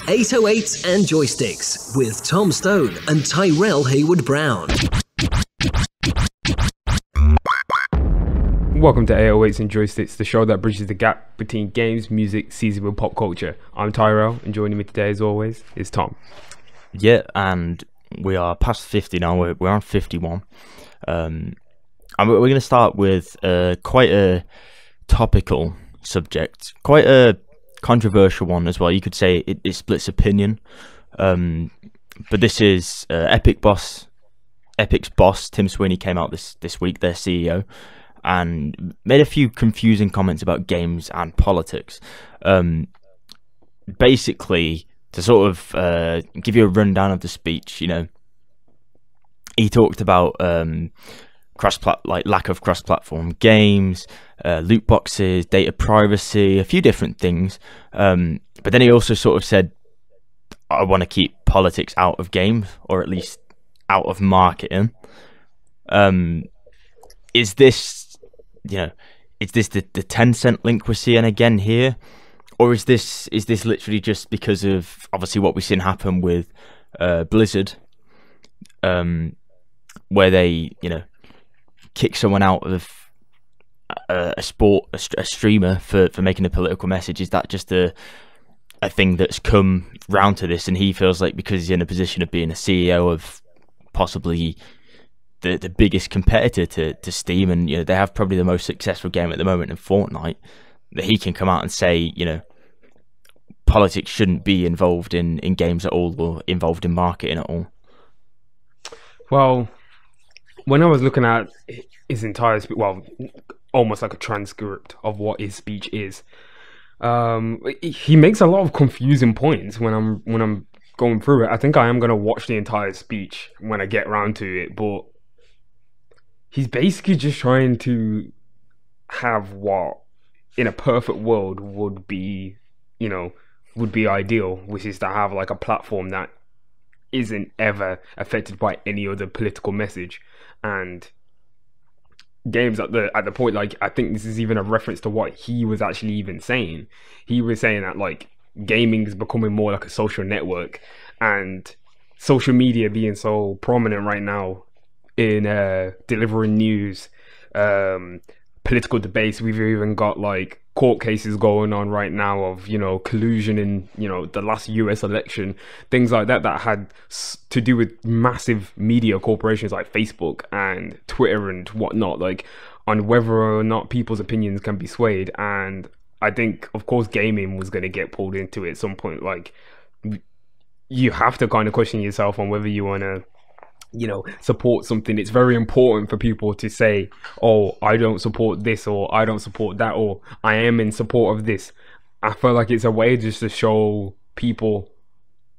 808s and Joysticks with Tom Stone and Tairell Hayward-Brown. Welcome to 808s and Joysticks, the show that bridges the gap between games, music, seasoned with pop culture. I'm Tairell, and joining me today, as always, is Tom. Yeah, and we are past 50 now. We're on 51. And we're going to start with quite a topical subject, quite a controversial one as well. You could say it splits opinion. But this is Epic's boss, Tim Sweeney, came out this week, their CEO, and made a few confusing comments about games and politics. Basically, to sort of give you a rundown of the speech, he talked about lack of cross-platform games, loot boxes, data privacy, a few different things. But then he also sort of said, I want to keep politics out of games, or at least out of marketing. Is this the Tencent link we're seeing again here? Or is this literally just because of obviously what we've seen happen with Blizzard, where they kick someone out of a streamer for making a political message? Is that just a thing that's come round to this, and he feels like because he's in a position of being a CEO of possibly the biggest competitor to Steam, and they have probably the most successful game at the moment in Fortnite, that he can come out and say politics shouldn't be involved in games at all, or involved in marketing at all? Well, when I was looking at his entire speech, almost like a transcript of what his speech is, he makes a lot of confusing points when I'm going through it. I think I am going to watch the entire speech when I get around to it, but he's basically just trying to have what in a perfect world would be ideal, which is to have like a platform that isn't ever affected by any other political message. And games at the point, like, I think this is even a reference to what he was actually even saying. He was saying that like gaming is becoming more like a social network, and social media being so prominent right now in delivering news, political debates. We've even got like court cases going on right now of collusion in the last US election, things like that had to do with massive media corporations like Facebook and Twitter and whatnot, like on whether or not people's opinions can be swayed. And I think, of course, gaming was going to get pulled into it at some point. Like, you have to kind of question yourself on whether you want to support something. It's very important for people to say, oh, I don't support this, or I don't support that, or I am in support of this. I feel like it's a way just to show people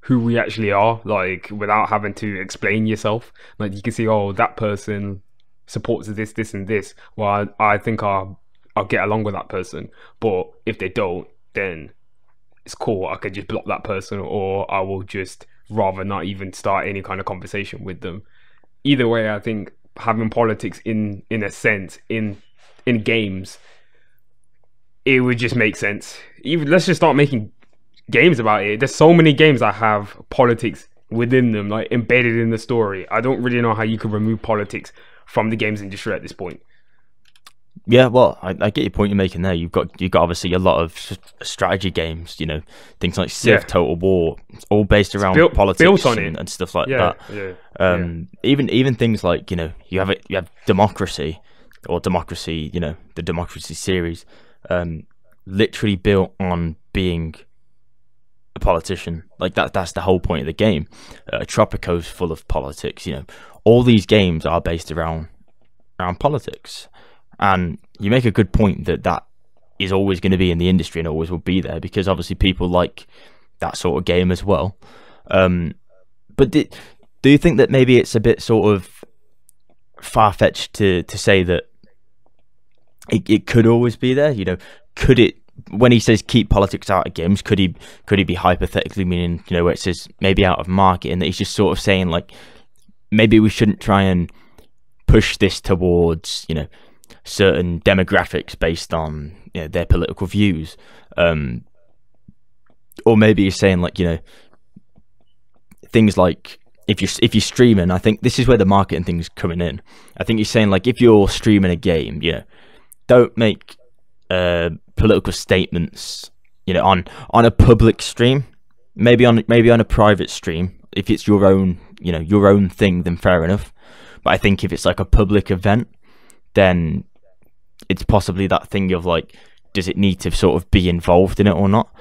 who we actually are, like, without having to explain yourself. Like, you can see, oh, that person supports this and this. Well, I think I'll get along with that person, but if they don't, then it's cool. I could just block that person, or I will just rather not even start any kind of conversation with them. Either way, I think having politics in a sense in games, it would just make sense. Even let's just start making games about it. There's so many games that have politics within them, like embedded in the story. I don't really know how you could remove politics from the games industry at this point. Yeah, well, I get your point you're making there. You've got obviously a lot of strategy games, things like Civ, Total War, all based around politics and stuff like that. Even things like you have Democracy, or Democracy, the Democracy series, literally built on being a politician. Like that's the whole point of the game. Tropico's full of politics. All these games are based around politics. And you make a good point that is always going to be in the industry and always will be there, because obviously people like that sort of game as well. But do you think that maybe it's a bit sort of far-fetched to say that it could always be there? Could it, when he says keep politics out of games, could he be hypothetically meaning, where it says maybe out of marketing, that he's just sort of saying like maybe we shouldn't try and push this towards certain demographics based on their political views. or maybe you're saying like, you know, things like if you're streaming, I think this is where the marketing thing's coming in. I think you're saying like if you're streaming a game, you know, don't make political statements, you know, on a public stream. Maybe on a private stream. If it's your own, you know, your own thing, then fair enough. But I think if it's like a public event, then it's possibly that thing of like, does it need to sort of be involved in it or not?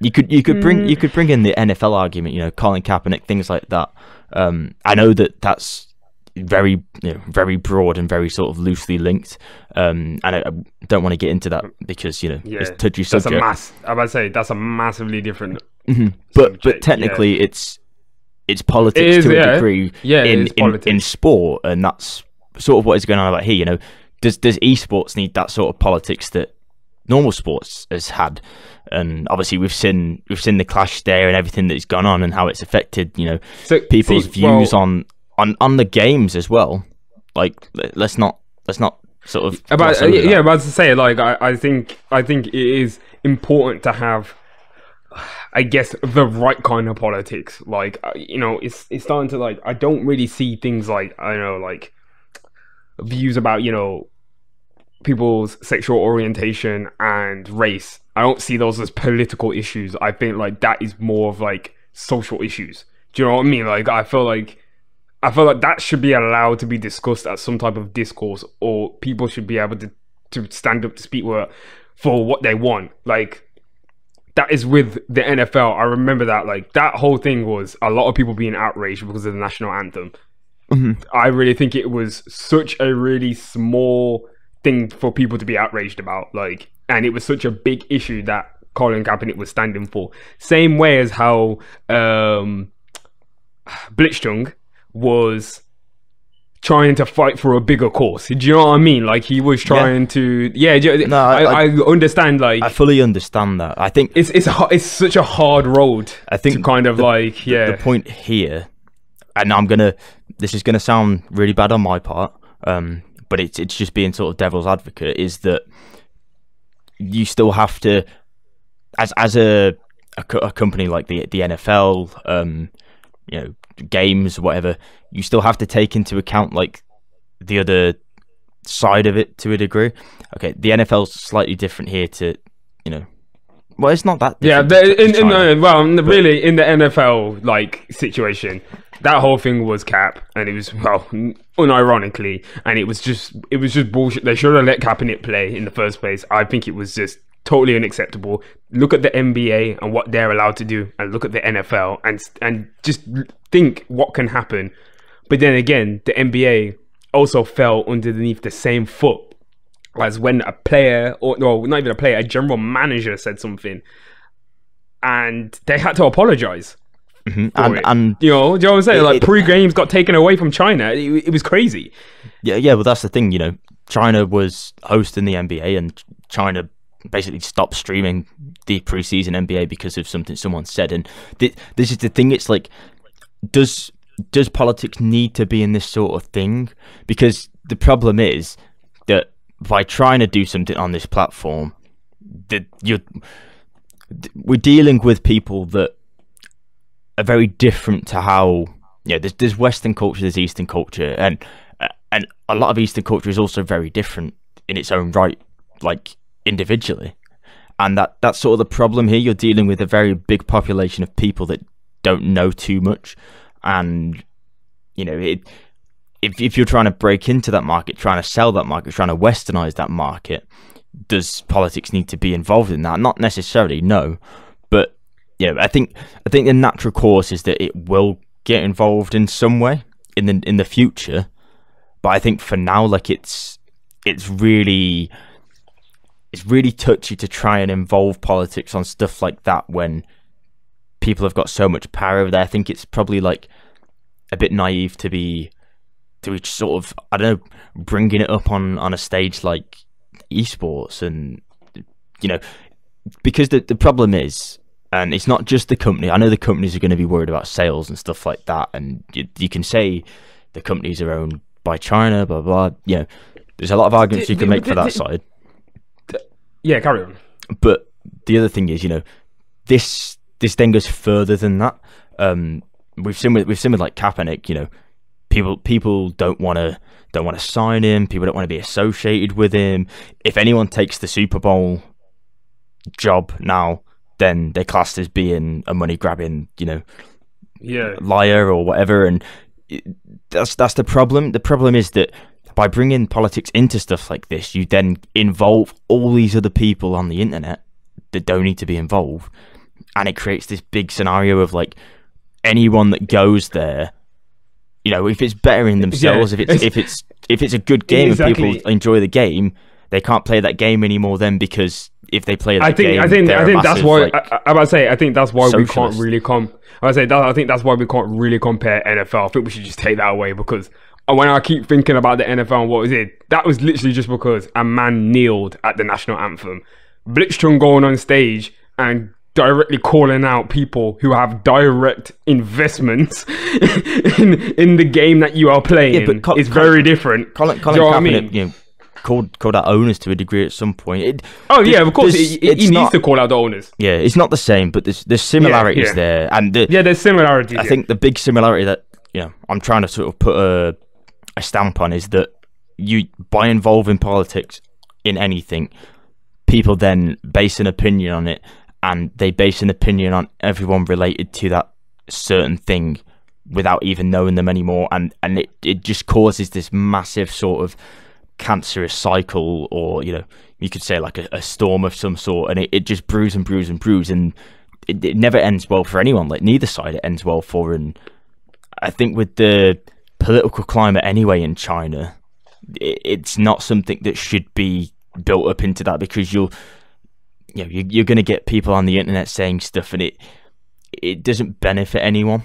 You could bring in the NFL argument, you know, Colin Kaepernick, things like that. I know that's very, you know, very broad and very sort of loosely linked. And I don't want to get into that because, you know, it's a touchy subject. I'm about to say that's a massively different. But technically, it's politics to a degree in sport, and that's sort of what is going on about here. You know, does esports need that sort of politics that normal sports has had? And obviously, we've seen the clash there and everything that's gone on and how it's affected, you know, people's views on the games as well. Like, let's not sort of about to say, like, I think it is important to have, I guess, the right kind of politics. Like, you know, it's starting to, like, I don't really see things like, I don't know, like views about, you know, people's sexual orientation and race. I don't see those as political issues. I think like that is more of like social issues. Do you know what I mean? Like, I feel like that should be allowed to be discussed as some type of discourse, or people should be able to stand up to speak for what they want. Like, that is with the NFL. I remember that, like, that whole thing was a lot of people being outraged because of the national anthem. I really think it was such a really small thing for people to be outraged about, like, and it was such a big issue that Colin Kaepernick was standing for. Same way as how Blitzchung was trying to fight for a bigger cause. Do you know what I mean? Like, he was trying to. No, I understand. Like, I fully understand that. I think it's such a hard road. I think to kind of the point here, and this is gonna sound really bad on my part, but it's just being sort of devil's advocate, is that you still have to, as a company like the NFL, you know, games, whatever, you still have to take into account like the other side of it to a degree. Okay, the NFL's slightly different here to, you know, well, it's not that different. Really, in the NFL like situation, that whole thing was cap, and it was, well, unironically, and it was just bullshit. They should have let Kaepernick play in the first place. I think it was just totally unacceptable. Look at the NBA and what they're allowed to do, and look at the NFL and just think what can happen. But then again, the NBA also fell underneath the same foot as when a player, or no, not even a player, a general manager said something, and they had to apologize. And you know what I'm saying? Like, pre-games got taken away from China. It was crazy. Yeah. Well, that's the thing. You know, China was hosting the NBA, and China basically stopped streaming the preseason NBA because of something someone said. And this is the thing. It's like, does politics need to be in this sort of thing? Because the problem is that by trying to do something on this platform, we're dealing with people that are very different to how, you know, there's Western culture, there's Eastern culture, and a lot of Eastern culture is also very different in its own right, like individually. And that's sort of the problem here. You're dealing with a very big population of people that don't know too much, and you know, if you're trying to break into that market, trying to sell that market, trying to westernize that market, does politics need to be involved in that? Not necessarily, no. But you know, I think the natural course is that it will get involved in some way in the future. But I think for now, like, it's really touchy to try and involve politics on stuff like that when people have got so much power over there. I think it's probably like a bit naive to be sort of, I don't know, bringing it up on a stage like esports. And you know, because the problem is, and it's not just the company. I know the companies are going to be worried about sales and stuff like that, and you can say the companies are owned by China, blah blah. You know, there's a lot of arguments you can make for that side. Yeah, carry on. But the other thing is, you know, this then goes further than that. We've seen with like Kaepernick, you know, people don't want to sign him. People don't want to be associated with him. If anyone takes the Super Bowl job now, then they're classed as being a money grabbing, you know, liar or whatever. And that's the problem. The problem is that by bringing politics into stuff like this, you then involve all these other people on the internet that don't need to be involved, and it creates this big scenario of like anyone that goes there, you know, if it's bettering themselves, if it's a good game and people enjoy the game, they can't play that game anymore then, because if they play that game, I think that's why I think that's why we can't really I think that's why we can't really compare NFL. I think we should just take that away, because when I keep thinking about the NFL and what was it, that was literally just because a man kneeled at the national anthem. Blitzchung going on stage and directly calling out people who have direct investments in the game that you are playing is very different. Colin Kaepernick, you know, called out owners to a degree at some point. Of course, he needs to call out the owners. Yeah, it's not the same, but there's similarities there, and there's similarities. I think the big similarity that, you know, I'm trying to sort of put a stamp on is that by involving politics in anything, people then base an opinion on it, and they base an opinion on everyone related to that certain thing without even knowing them anymore, and it just causes this massive sort of cancerous cycle, or, you know, you could say like a storm of some sort, and it just brews and brews and brews, and it never ends well for anyone. Like, neither side it ends well for. And I think with the political climate anyway in China, it's not something that should be built up into that, because you're going to get people on the internet saying stuff, and it doesn't benefit anyone.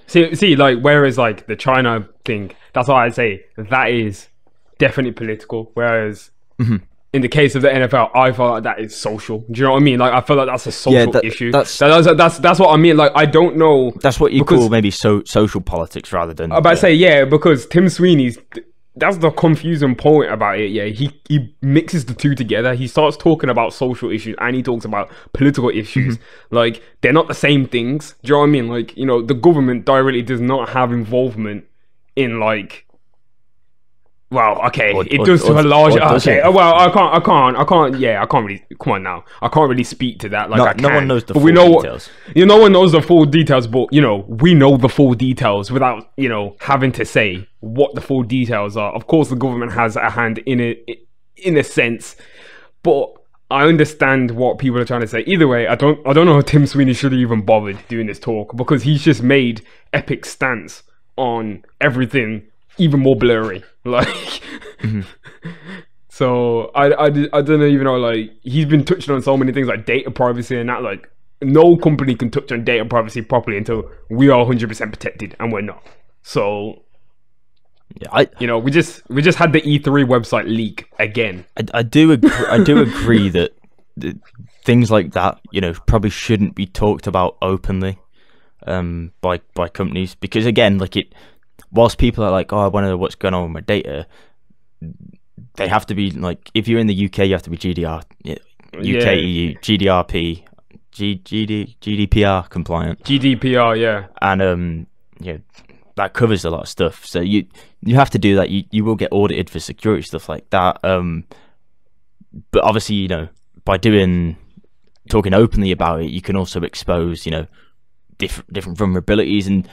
See, like, whereas like the China thing, that's why I'd say that is definitely political, whereas in the case of the NFL, I feel like that is social. Do you know what I mean? Like, I feel like that's a social issue. That's what I mean. Like, I don't know. That's what you call maybe social politics rather than. I'm about to say, because Tim Sweeney's. That's the confusing point about it. Yeah, he mixes the two together. He starts talking about social issues and he talks about political issues. Like, they're not the same things. Do you know what I mean? Like, you know, the government directly does not have involvement in, like. Well, okay, it does to a large. Okay, well, I can't. Yeah, I can't really. Come on now, I can't really speak to that. Like, no one knows the full details. No one knows the full details, but, you know, we know the full details without, you know, having to say what the full details are. Of course, the government has a hand in it, in a sense, but I understand what people are trying to say. Either way, I don't know if Tim Sweeney should have even bothered doing this talk, because he's just made epic stance on everything even more blurry. Like, so I don't even know, like, he's been touching on so many things like data privacy and that. Like, no company can touch on data privacy properly until we are 100% protected, and we're not. So yeah, you know, we just had the E3 website leak again. I do agree that things like that, you know, probably shouldn't be talked about openly by companies, because, again, like, whilst people are like, oh, I want to know what's going on with my data, they have to be, like, if you're in the UK, you have to be GDPR compliant. GDPR, yeah. And yeah, that covers a lot of stuff. So you have to do that. You will get audited for security stuff like that. But obviously, you know, by talking openly about it, you can also expose, you know, different vulnerabilities, and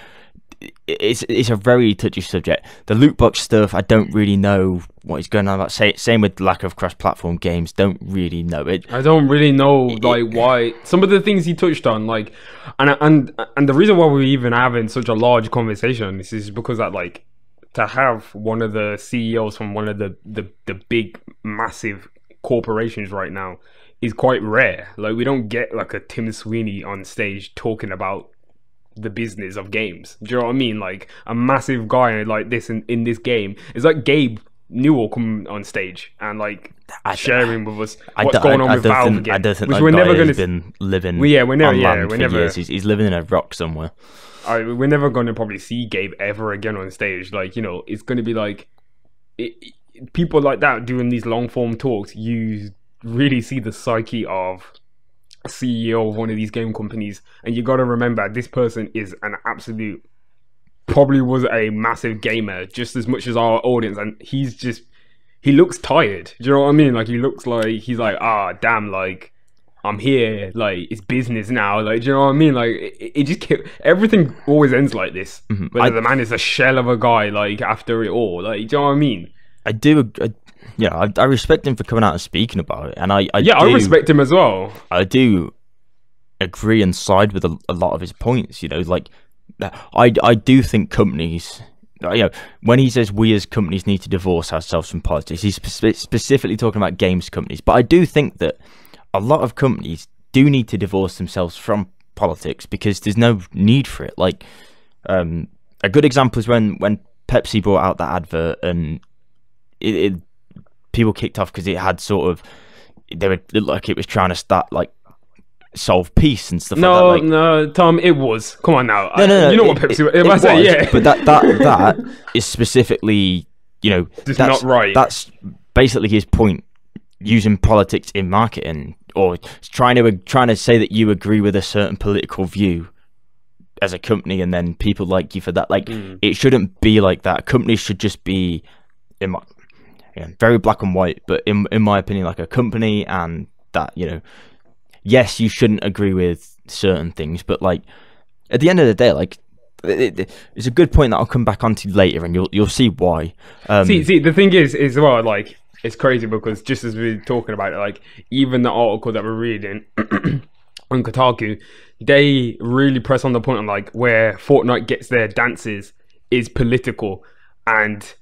it's a very touchy subject. The loot box stuff, I don't really know what is going on about. Same with lack of cross-platform games. Don't really know it. I don't really know, like, why some of the things he touched on, like, and the reason why we're even having such a large conversation on this is because that, like, to have one of the CEOs from one of the big massive corporations right now is quite rare. Like, we don't get like a Tim Sweeney on stage talking about the business of games. Do you know what I mean? Like, a massive guy like this in this game. It's like Gabe Newell come on stage and, like, sharing with us what's going on with Valve again. I don't think that guy has been living online for years. He's living in a rock somewhere. We're never going to probably see Gabe ever again on stage. Like, you know, it's going to be like people like that doing these long form talks. You really see the psyche of CEO of one of these game companies, and you got to remember this person is an absolute, probably was a massive gamer just as much as our audience, and he looks tired. Do you know what I mean? Like, he looks like he's like, damn, like, I'm here, like, it's business now, like, do you know what I mean? Like, it just kept, everything always ends like this. Whether the man is a shell of a guy, like, after it all, like, do you know what I mean? I respect him for coming out and speaking about it, and I respect him as well. I do agree and side with a lot of his points. You know, like, I do think companies, you know, when he says we as companies need to divorce ourselves from politics, he's specifically talking about games companies. But I do think that a lot of companies do need to divorce themselves from politics because there's no need for it. Like, a good example is when Pepsi brought out that advert, and people kicked off because it had sort of, they were like it was trying to start like solve peace and stuff like that. Like, no, Tom, it was. Come on now. No, you know what Pepsi was. It was, yeah. But that is specifically, you know, just not right. That's basically his point, using politics in marketing, or trying to say that you agree with a certain political view as a company, and then people like you for that. Like, it shouldn't be like that. Companies should just be, very black and white. But in my opinion, like a company, and that, you know, yes, you shouldn't agree with certain things, but like at the end of the day, like it's a good point that I'll come back onto later, and you'll see why. See, the thing is well, like, it's crazy because just as we were talking about it, like, even the article that we're reading on Kotaku, they really press on the point on like where Fortnite gets their dances is political, and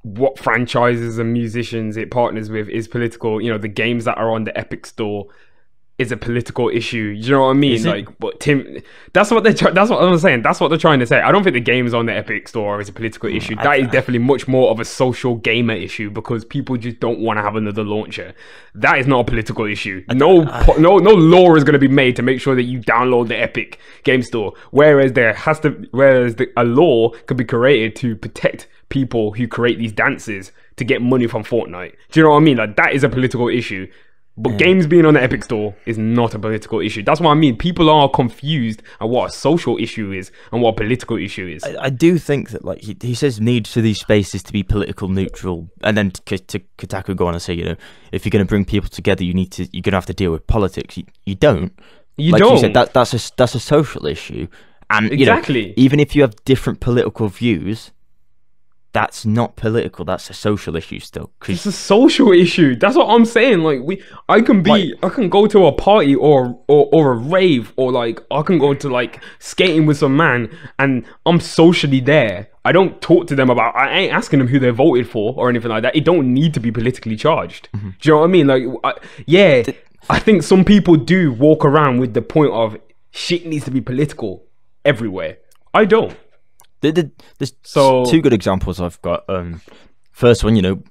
what franchises and musicians it partners with is political. You know, the games that are on the Epic Store is a political issue. You know what I mean? Like, but Tim, that's what I'm saying. That's what they're trying to say. I don't think the games on the Epic Store is a political issue. That is definitely much more of a social gamer issue, because people just don't want to have another launcher. That is not a political issue. No law is going to be made to make sure that you download the Epic Game Store. Whereas a law could be created to protect people who create these dances to get money from Fortnite. Do you know what I mean? Like, that is a political issue. But games being on the Epic Store is not a political issue. That's what I mean. People are confused at what a social issue is and what a political issue is. I do think that, like, he says need for these spaces to be political neutral, and then to Kotaku go on and say, you know, if you're going to bring people together, you're going to have to deal with politics. You don't. You like don't. You said, that's a social issue, and exactly. You know, even if you have different political views, that's not political. That's a social issue still. It's a social issue. That's what I'm saying. Like, I can go to a party or a rave, or like I can go to like skating with some man, and I'm socially there. I don't talk to them about. I ain't asking them who they voted for or anything like that. It don't need to be politically charged. Do you know what I mean? Like, I think some people do walk around with the point of shit needs to be political everywhere. I don't. There's two good examples I've got. First one, you know,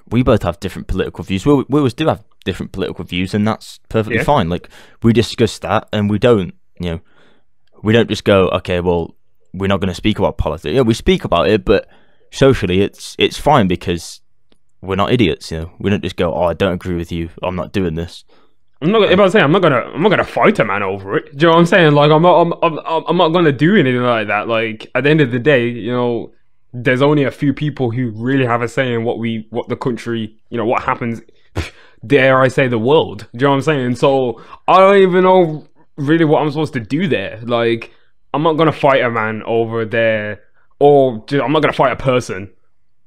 we both have different political views. We always do have different political views, and that's perfectly fine. Like, we discuss that, and we don't just go, okay, well, we're not going to speak about politics. Yeah, we speak about it, but socially, it's fine because we're not idiots. You know, we don't just go, oh, I don't agree with you, I'm not doing this. I'm not gonna fight a man over it. Do you know what I'm saying? Like, I'm not gonna do anything like that. Like, at the end of the day, you know, there's only a few people who really have a say in what the country, you know, what happens. Dare I say the world? Do you know what I'm saying? So I don't even know really what I'm supposed to do there. Like, I'm not gonna fight a man over there, or I'm not gonna fight a person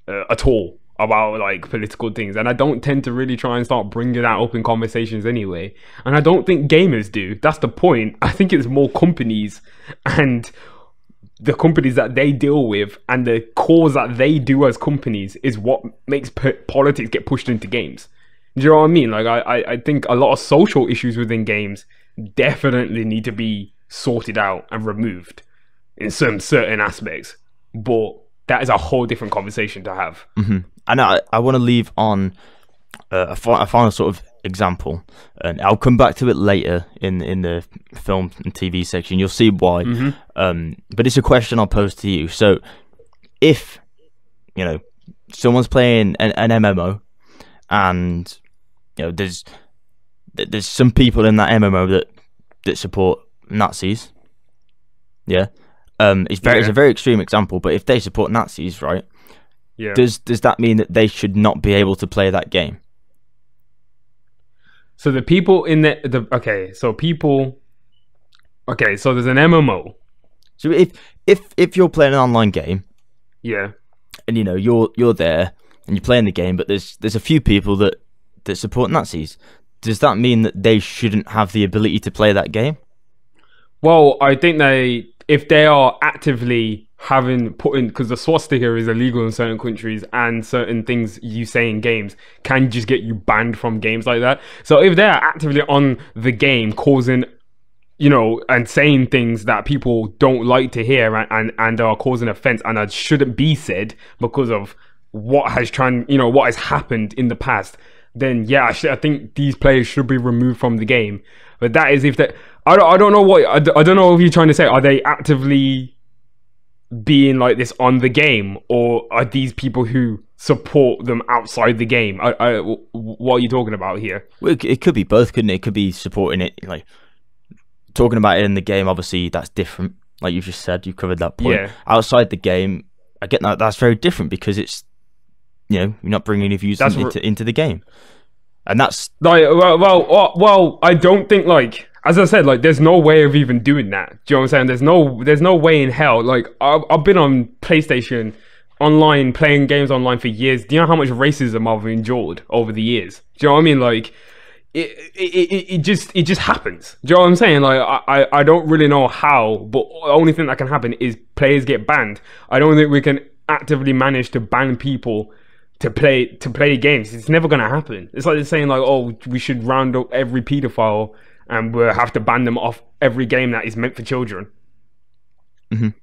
at all about like political things, and I don't tend to really try and start bringing that up in conversations anyway, and I don't think gamers do. That's the point. I think it's more companies and the companies that they deal with and the cause that they do as companies is what makes politics get pushed into games. Do you know what I mean? Like, I think a lot of social issues within games definitely need to be sorted out and removed in some certain aspects, but that is a whole different conversation to have. And I want to leave on a final sort of example, and I'll come back to it later in the film and TV section. You'll see why. But it's a question I'll pose to you. So, if, you know, someone's playing an MMO, and, you know, there's some people in that MMO that that support Nazis, yeah, it's a very extreme example, but if they support Nazis, right, does that mean that they should not be able to play that game? So the people in so there's an MMO. So if you're playing an online game, and you know you're there and you're playing the game, but there's a few people that support Nazis, does that mean that they shouldn't have the ability to play that game? Well, I think if they are actively because the swastika is illegal in certain countries, and certain things you say in games can just get you banned from games like that. So if they're actively on the game causing, and saying things that people don't like to hear and are causing offense and shouldn't be said because of what has happened in the past, then I think these players should be removed from the game. But that is if they, I don't know what, I don't know if you're trying to say, are they actively being like this on the game, or are these people who support them outside the game? What are you talking about here? Well, it could be both, couldn't it? It could be supporting it, like talking about it in the game. Obviously, that's different. Like you just said, you covered that point. Yeah. Outside the game, I get that. That's very different because it's, you're not bringing any views into the game, and that's like well, I don't think, like, as I said, like, there's no way of even doing that. Do you know what I'm saying? There's no way in hell. Like, I've been on PlayStation online, playing games online for years. Do you know how much racism I've endured over the years? Do you know what I mean? Like, it just happens. Do you know what I'm saying? Like, I don't really know how, but the only thing that can happen is players get banned. I don't think we can actively manage to ban people to play games. It's never gonna happen. It's like they're saying, like, oh, we should round up every paedophile and we'll have to ban them off every game that is meant for children. Mm-hmm. Do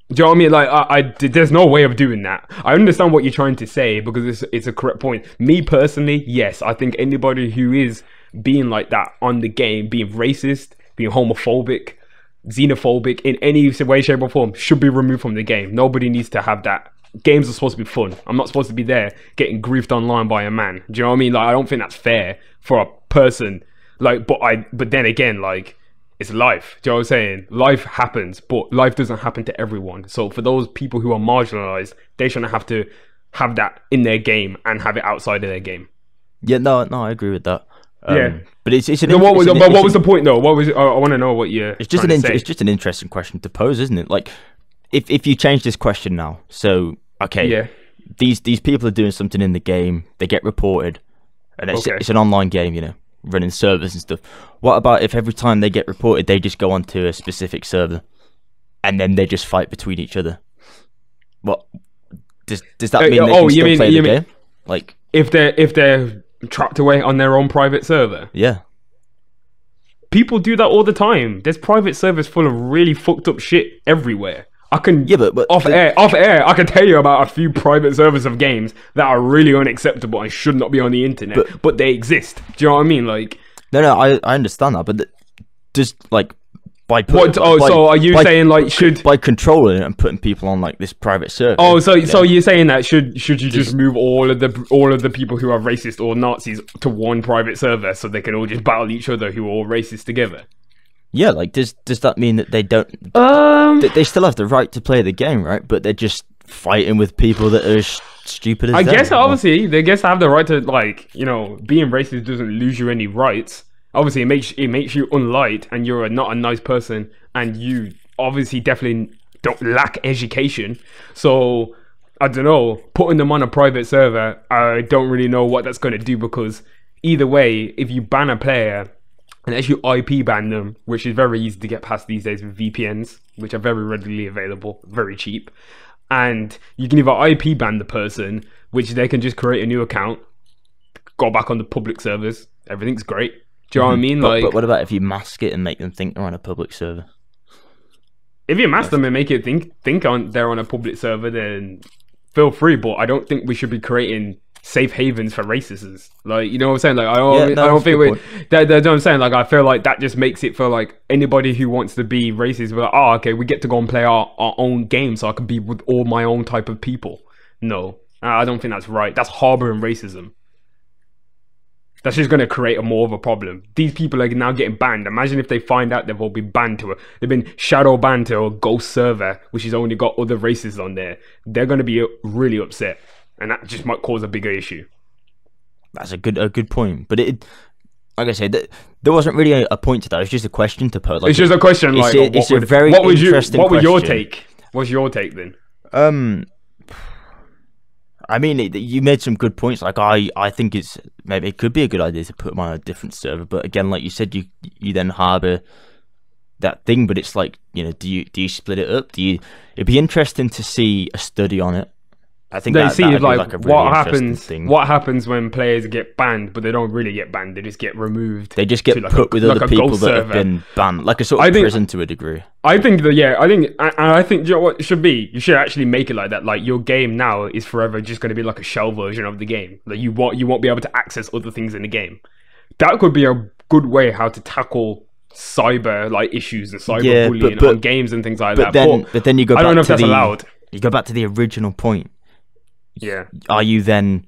you know what I mean? Like, there's no way of doing that. I understand what you're trying to say because it's a correct point. Me personally, yes, I think anybody who is being like that on the game, being racist, being homophobic, xenophobic in any way, shape or form, should be removed from the game. Nobody needs to have that. Games are supposed to be fun. I'm not supposed to be there getting griefed online by a man. Do you know what I mean? Like, I don't think that's fair for a person. Like, but then again, like, it's life. Do you know what I'm saying? Life happens, but life doesn't happen to everyone. So for those people who are marginalized, they shouldn't have to have that in their game and have it outside of their game. Yeah, no, I agree with that. But it's an. What was the point though? What was it? I want to know what you're. It's just an interesting question to pose, isn't it? Like, if you change this question now, so okay, these people are doing something in the game, they get reported, and it's an online game, running servers and stuff. What about if every time they get reported, they just go onto a specific server, and then they just fight between each other? What does that mean? They can still play the game? Like, if they're trapped away on their own private server? Yeah. People do that all the time. There's private servers full of really fucked up shit everywhere. I can but off air, I can tell you about a few private servers of games that are really unacceptable and should not be on the internet, but they exist. Do you know what I mean? Like, no, I understand that, but just like by so are you saying, like, should by controlling it and putting people on, like, this private server? Oh, so you're saying that should you just move all of the people who are racist or Nazis to one private server so they can all just battle each other who are all racist together? Yeah, like, does that mean that they don't? They still have the right to play the game, right? But they're just fighting with people that are stupid as I guess obviously they have the right to, like, being racist doesn't lose you any rights. Obviously, it makes you unliked, and you're not a nice person, and you obviously definitely don't lack education. So I don't know, putting them on a private server, I don't really know what that's going to do, because either way, if you ban a player, unless you IP ban them, which is very easy to get past these days with VPNs, which are very readily available, very cheap. And you can either IP ban the person, which they can just create a new account, go back on the public servers, everything's great. Do you know what I mean? But what about if you mask it and make them think they're on a public server? If you mask them and make it think they're on a public server, then feel free. But I don't think we should be creating safe havens for racists. Like, you know what I'm saying? Like, I don't think that's what I'm saying. Like, I feel like that just makes it for, like, anybody who wants to be racist, we're like, oh, okay, we get to go and play our own game, so I can be with all my own type of people. No, I don't think that's right. That's harboring racism. That's just going to create more of a problem. These people are now getting banned. Imagine if they find out they've all been banned they've been shadow banned to a ghost server, which has only got other races on there. They're going to be really upset, and that just might cause a bigger issue. That's a good point. But like I said, there wasn't really a point to that. It's just a question to put. Like, it's just a question. Like, it's a very interesting question. What was your take? What's your take then? I mean, you made some good points. Like, I think maybe it could be a good idea to put them on a different server. But again, like you said, you then harbour that thing. But it's like, you know, do you split it up? It'd be interesting to see a study on it. I think they see like a really what happens when players get banned, but they don't really get banned. They just get removed. They just get put with other people that have been banned, like a sort of prison to a degree. I think you know what it should be. You should actually make it like that. Like, your game now is forever just going to be like a shell version of the game. Like, you won't be able to access other things in the game. That could be a good way how to tackle cyber like issues and cyber bullying on games and things like that. But then you go. I don't know if that's allowed. You go back to the original point. Yeah. Are you then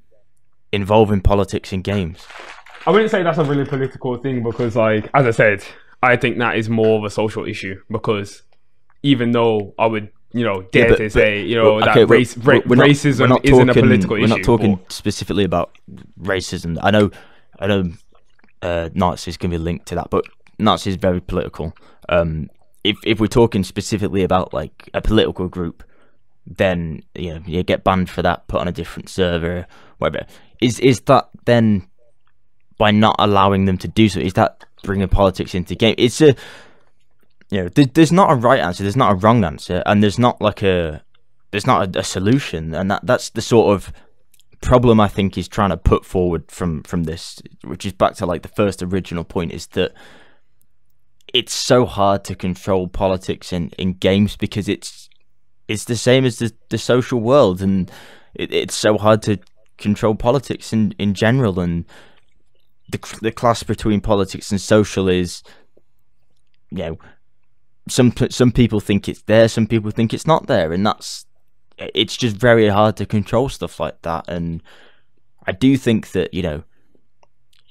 involving politics in games? I wouldn't say that's a really political thing because, like, as I said, I think that is more of a social issue because even though I would, you know, dare to say, you know, that racism isn't a political issue. We're not talking specifically about racism. I know Nazis can be linked to that, but Nazis is very political. If we're talking specifically about like a political group, then you know you get banned for that, put on a different server, whatever. Is that then by not allowing them to do so? Is that bringing politics into game? It's a there's not a right answer, there's not a wrong answer, and there's not a solution, and that's the sort of problem I think he's trying to put forward from this, which is back to like the first original point, is that it's so hard to control politics in games because it's the same as the social world, and it's so hard to control politics in general, and the clash between politics and social is, you know, some people think it's there, some people think it's not there, and it's just very hard to control stuff like that. And I do think that, you know,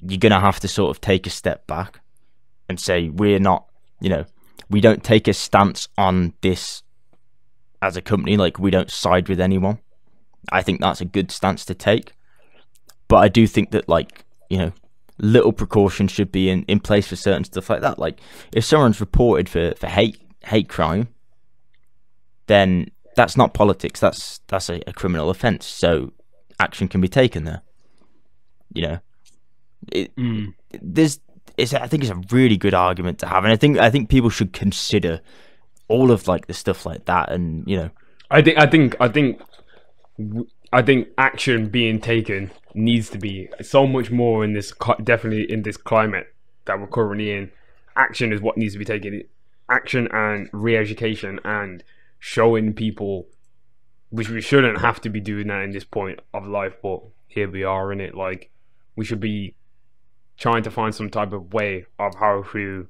you're gonna have to sort of take a step back and say we're not, you know, we don't take a stance on this as a company, like we don't side with anyone. I think that's a good stance to take, but I do think that, like, you know, little precautions should be in place for certain stuff like that. Like if someone's reported for hate crime, then that's not politics, that's a criminal offence, so action can be taken there. You know, I think it's a really good argument to have, and I think people should consider all of like the stuff like that. And you know, I think action being taken needs to be so much more in this, definitely in this climate that we're currently in. Action is what needs to be taken. Action and re-education and showing people, which we shouldn't have to be doing that in this point of life, but here we are in it. Like, we should be trying to find some type of way of how to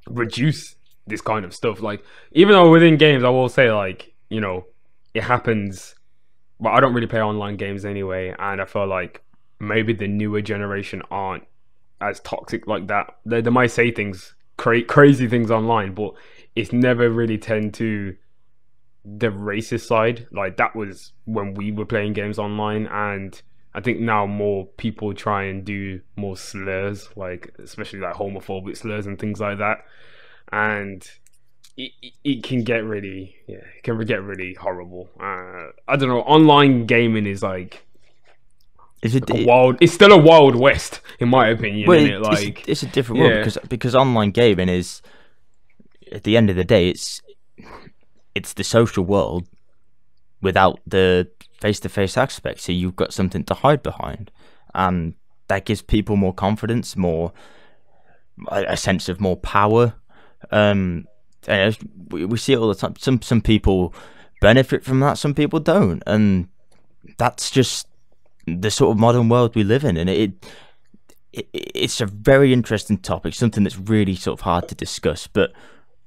reduce this kind of stuff. Like, even though within games, I will say, like, you know, it happens, but I don't really play online games anyway, and I feel like maybe the newer generation aren't as toxic like that. They might say things, crazy things online, but it's never really tend to the racist side. Like, that was when we were playing games online, and I think now more people try and do more slurs, like especially like homophobic slurs and things like that, and it can get really, it can get really horrible. I don't know. Online gaming is like, it's still a wild west in my opinion. Isn't it? Like, it's a different world because online gaming is, at the end of the day, it's the social world without the face-to-face aspect. So you've got something to hide behind, and that gives people more confidence, more a sense of more power. And we see it all the time. Some people benefit from that, some people don't, and that's just the sort of modern world we live in. And it's a very interesting topic, something that's really sort of hard to discuss. But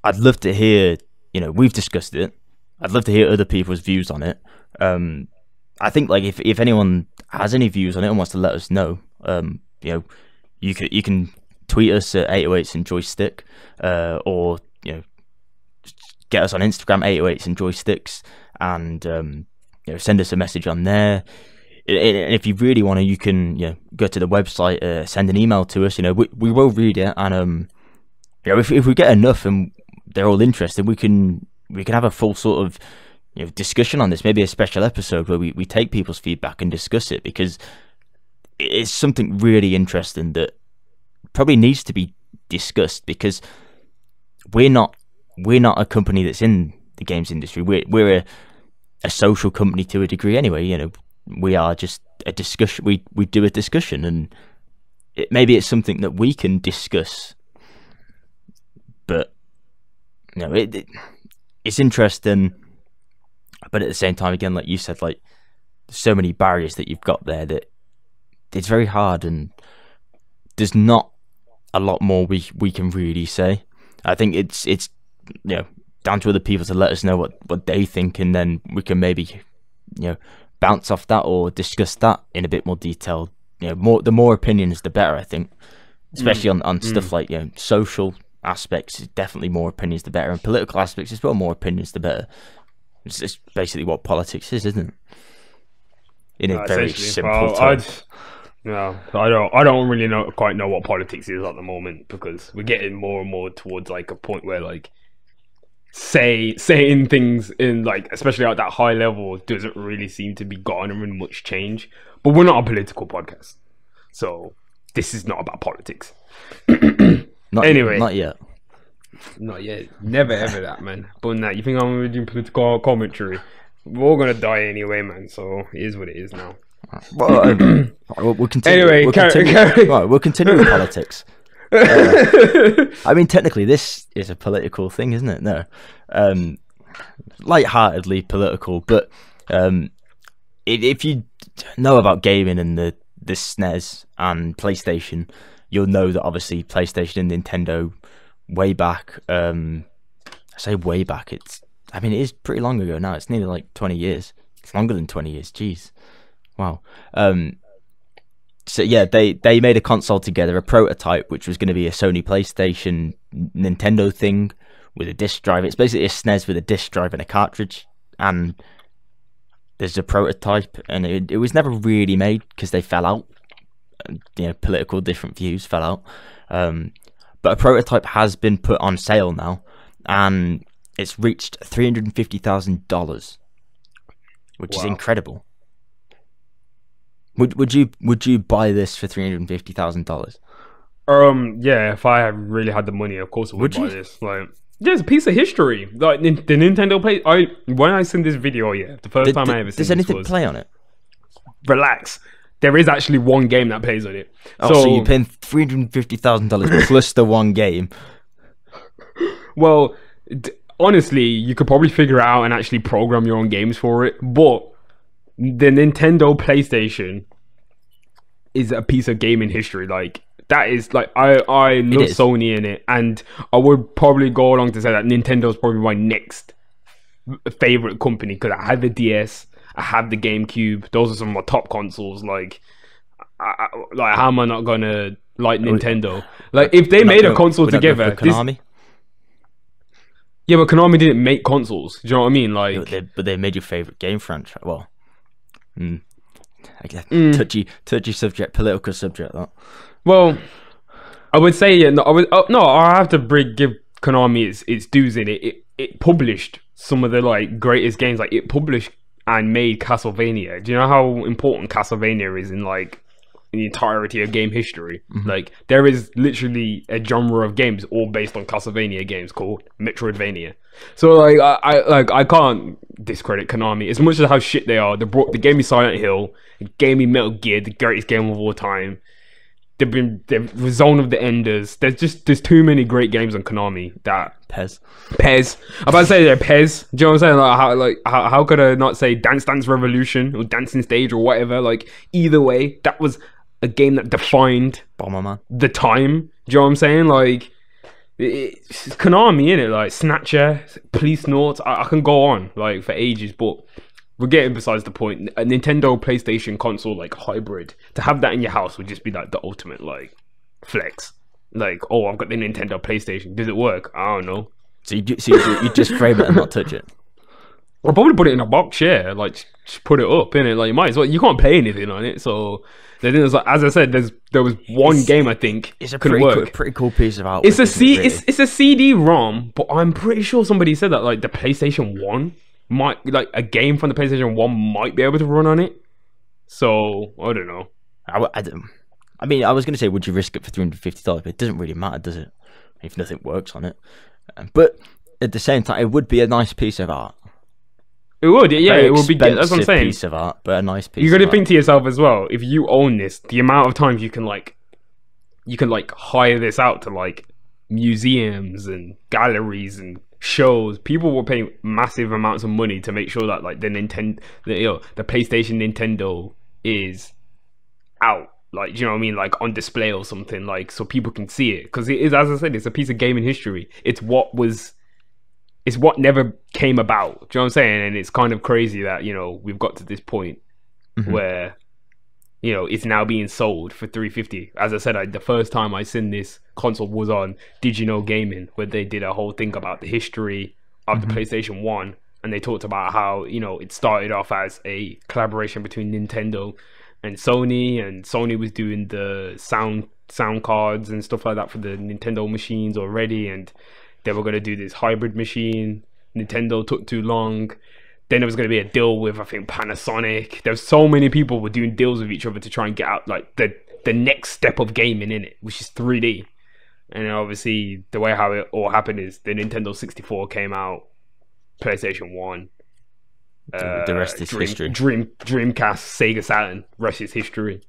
I'd love to hear, you know, we've discussed it. I'd love to hear other people's views on it. I think like if anyone has any views on it and wants to let us know, you can tweet us at 808s and Joystick, or get us on Instagram 808s and Joysticks, and send us a message on there. And if you really want to, you can go to the website, send an email to us. We will read it, and if we get enough and they're all interested, we can have a full sort of discussion on this, maybe a special episode where we take people's feedback and discuss it, because it's something really interesting that probably needs to be discussed, because we're not a company that's in the games industry. We're a social company to a degree anyway. We are just a discussion. We do a discussion, and maybe it's something that we can discuss, but it's interesting. But at the same time, again, like you said, like so many barriers that you've got there that it's very hard, and there's not a lot more we can really say. I think it's down to other people to let us know what they think, and then we can maybe bounce off that or discuss that in a bit more detail. The more opinions, the better, I think, especially on stuff like social aspects. Definitely more opinions, the better, and political aspects as well. More opinions, the better. It's basically what politics is, isn't it? In a very simple term. I don't really quite know what politics is at the moment, because we're getting more and more towards like a point where like saying things in like, especially at that high level, doesn't really seem to be garnering much change. But we're not a political podcast, so this is not about politics. Anyway, not yet. Not yet. Never ever that, man. But now, you think I'm gonna do political commentary? We're all gonna die anyway, man. So it is what it is now. Well, we'll continue. Anyway, we'll continue with politics. I mean, technically, this is a political thing, isn't it? No, lightheartedly political. But if you know about gaming and the SNES and PlayStation, you'll know that obviously PlayStation and Nintendo, way back, I say way back, it is pretty long ago now. It's nearly like 20 years. It's longer than 20 years. Jeez. Wow. So yeah, they made a console together, a prototype, which was going to be a Sony PlayStation Nintendo thing with a disc drive. It's basically a SNES with a disc drive and a cartridge, and there's a prototype, and it was never really made because they fell out. Political different views fell out. But a prototype has been put on sale now, and it's reached $350,000, which is incredible. Would you buy this for $350,000? Yeah, if I really had the money, of course I would buy this. Like, yeah, it's a piece of history. Like the Nintendo Play. When I seen this video, the first time I ever seen. Does anything play on it? Relax. There is actually one game that plays on it. Oh, so you're paying $350,000 plus the one game. Well, honestly, you could probably figure it out and actually program your own games for it. But the Nintendo PlayStation is a piece of gaming history. Like, that is like, I love Sony in it, and I would probably go along to say that Nintendo is probably my next favorite company, because I had the DS, I have the GameCube. Those are some of my top consoles. Like, how am I not gonna like Nintendo? Like, if they made a console together, Konami. Yeah, but Konami didn't make consoles. Do you know what I mean? Like, but they made your favorite game franchise. Well, touchy subject, political subject. That. Well, I would say I have to give Konami its dues in it. It published some of the like greatest games. Like, it published and made Castlevania. Do you know how important Castlevania is in like the entirety of game history? Mm-hmm. Like, there is literally a genre of games all based on Castlevania games called Metroidvania. So like I can't discredit Konami as much as how shit they are. They gave me Silent Hill, they gave me Metal Gear, the greatest game of all time. They've Zone of the Enders. There's too many great games on Konami. That Pez. I'm about to say they're Pez. Do you know what I'm saying? How could I not say Dance Dance Revolution or Dancing Stage or whatever? Like, either way, that was a game that defined Bomberman the time. Do you know what I'm saying? Like, it's Konami, innit? Like Snatcher, Police Nauts. I can go on like for ages, but we're getting besides the point. A Nintendo PlayStation console like hybrid, to have that in your house would just be like the ultimate like flex. Like, oh, I've got the Nintendo PlayStation. Does it work? I don't know. So you just frame it and not touch it. I'll probably put it in a box, yeah. Like, just put it up in it. Like, you might as well. You can't play anything on it. So then there's like, as I said, there was one game I think it's a pretty cool piece of art. It's a CD-ROM, but I'm pretty sure somebody said that like the PlayStation 1 might, like a game from the PlayStation 1 might be able to run on it. So I don't know. I mean, I was going to say, would you risk it for $350? But it doesn't really matter, does it? If nothing works on it. But at the same time, it would be a nice piece of art. It would, yeah. It would be. That's what I'm saying. Piece of art, but a nice piece. You got to think to yourself as well. If you own this, the amount of times you can hire this out to like museums and galleries and shows. People will pay massive amounts of money to make sure that like the PlayStation Nintendo is out. Like, do you know what I mean? Like on display or something, like so people can see it. Because it is, as I said, it's a piece of gaming history. It's what never came about. Do you know what I'm saying? And it's kind of crazy that, you know, we've got to this point where, you know, it's now being sold for $350. As I said, the first time I seen this console was on Did You Know Gaming, where they did a whole thing about the history of the PlayStation 1. And they talked about how, you know, it started off as a collaboration between Nintendo and Sony was doing the sound cards and stuff like that for the Nintendo machines already, and they were going to do this hybrid machine. Nintendo took too long. Then there was going to be a deal with, I think, Panasonic. There's so many people were doing deals with each other to try and get out like the next step of gaming in it, which is 3D. And obviously the way how it all happened is the Nintendo 64 came out, PlayStation 1. The rest is history. Dreamcast, Sega Saturn, rest is history.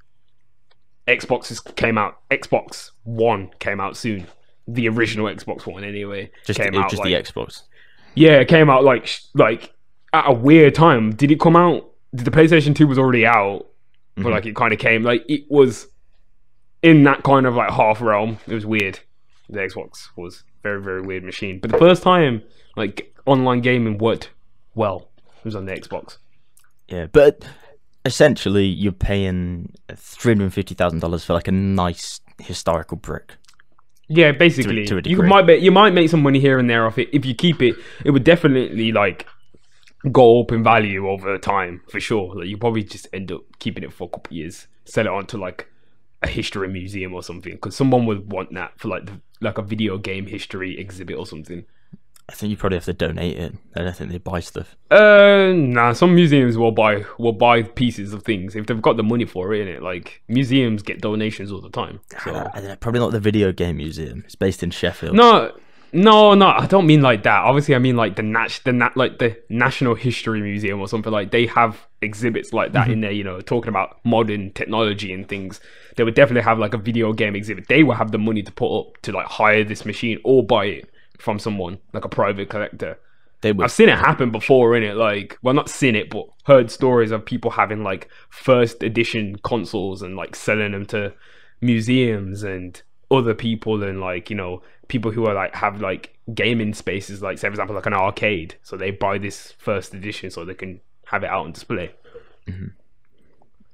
Xbox One came out soon. The original Xbox One, anyway. The Xbox. Yeah, it came out like at a weird time. Did it come out? The PlayStation 2 was already out, but like it kind of came like it was in that kind of like half realm. It was weird. The Xbox was very, very weird machine. But the first time like online gaming worked well, it was on the Xbox. Yeah, but essentially you're paying $350,000 for like a nice historical brick. Yeah, basically, to a you might make some money here and there off it. If you keep it, it would definitely like go up in value over time for sure. Like you probably just end up keeping it for a couple of years, sell it on to like a history museum or something, because someone would want that for like a video game history exhibit or something. I think you probably have to donate it. I don't think they buy stuff. Nah. Some museums will buy pieces of things if they've got the money for it. Innit? Like museums get donations all the time. So. Probably not the video game museum. It's based in Sheffield. No. I don't mean like that. Obviously, I mean like the National History Museum or something. Like they have exhibits like that in there. You know, talking about modern technology and things. They would definitely have like a video game exhibit. They will have the money to put up to like hire this machine or buy it from someone, like a private collector. I've seen it happen before, innit? Like, well, not seen it, but heard stories of people having like first edition consoles and like selling them to museums and other people, and like, you know, people who are like have like gaming spaces, like say for example like an arcade, so they buy this first edition so they can have it out on display.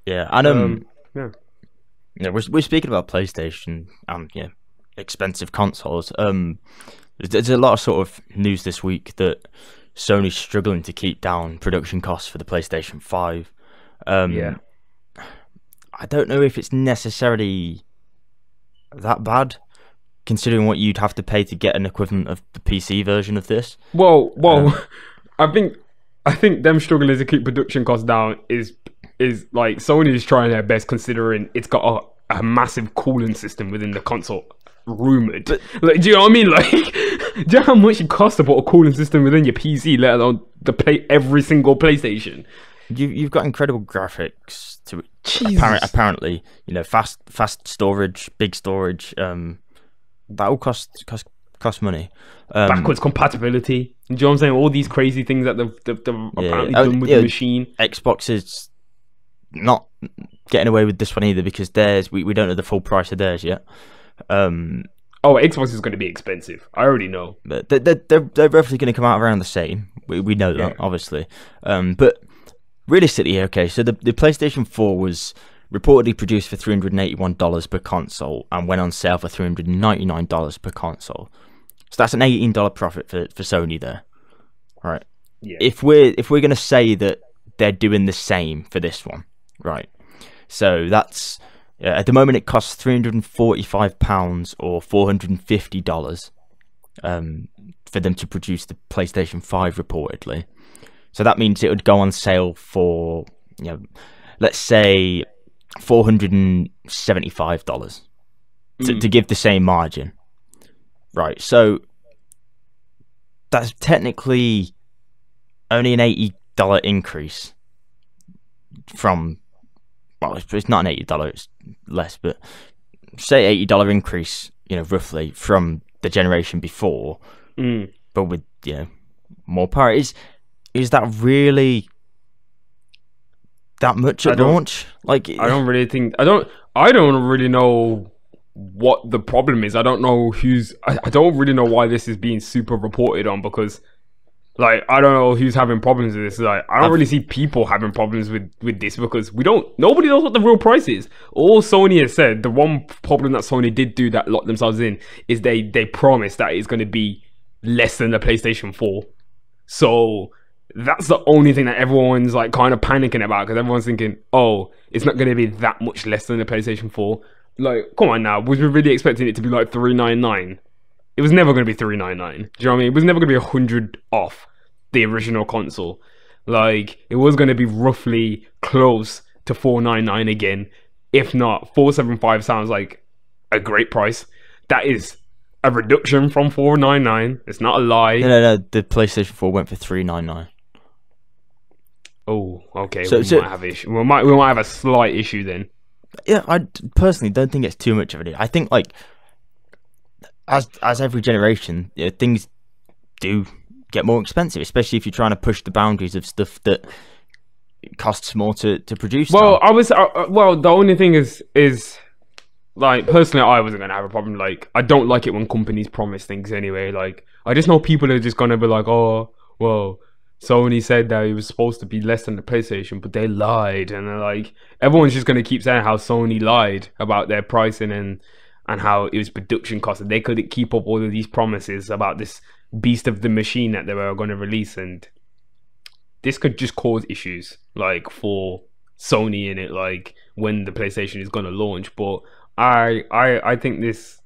Yeah, and yeah, we're speaking about PlayStation and expensive consoles. There's a lot of sort of news this week that Sony's struggling to keep down production costs for the PlayStation 5. I don't know if it's necessarily that bad, considering what you'd have to pay to get an equivalent of the PC version of this. Well, I think them struggling to keep production costs down is like Sony's trying their best, considering it's got a massive cooling system within the console. Rumoured, but like, do you know what I mean? Like, do you know how much it costs to put a cooling system within your PC, let alone to play every single PlayStation? You've got incredible graphics to apparently, you know, fast storage, big storage. That all cost money. Backwards compatibility. Do you know what I'm saying? All these crazy things that they've apparently done with the machine. Xbox is not getting away with this one either, because theirs we don't know the full price of theirs yet. Xbox is going to be expensive. I already know. But they're roughly going to come out around the same. We know that, obviously. But realistically, okay, so the PlayStation 4 was reportedly produced for $381 per console and went on sale for $399 per console. So that's an $18 profit for Sony there. Right. Yeah. If we're going to say that they're doing the same for this one, right? So that's at the moment it costs £345 or $450 for them to produce the PlayStation 5 reportedly. So that means it would go on sale for, let's say $475 to give the same margin. Right, so that's technically only an $80 increase from, well, it's not an $80, it's less, but say $80 increase, roughly from the generation before, but with, more power. Is that really that much at launch? Like, I don't really know what the problem is. I don't know I don't really know why this is being super reported on, because like I don't know who's having problems with this. Like I don't really see people having problems with this, because nobody knows what the real price is. All Sony has said, the one problem that Sony did do that locked themselves in is they promised that it's going to be less than the PlayStation 4. So that's the only thing that everyone's like kind of panicking about, because everyone's thinking, oh, it's not going to be that much less than the PlayStation 4. Like, come on now, was we really expecting it to be like $399? It was never going to be $399. Do you know what I mean? It was never going to be $100 off the original console. Like, it was going to be roughly close to $499 again. If not, $475 sounds like a great price. That is a reduction from $499. It's not a lie. No. The PlayStation 4 went for $399. Oh, okay. We might have issue. We might have a slight issue then. Yeah, I personally don't think it's too much of it. I think like as every generation, things do get more expensive, especially if you're trying to push the boundaries of stuff that costs more to produce. Well, the only thing is like, personally, I wasn't gonna have a problem. Like, I don't like it when companies promise things anyway. Like, I just know people are just gonna be like, oh, well, Sony said that it was supposed to be less than the PlayStation, but they lied. And they're like, everyone's just going to keep saying how Sony lied about their pricing and how it was production costs, and they couldn't keep up all of these promises about this beast of the machine that they were going to release. And this could just cause issues, like, for Sony in it, like, when the PlayStation is going to launch. But I think this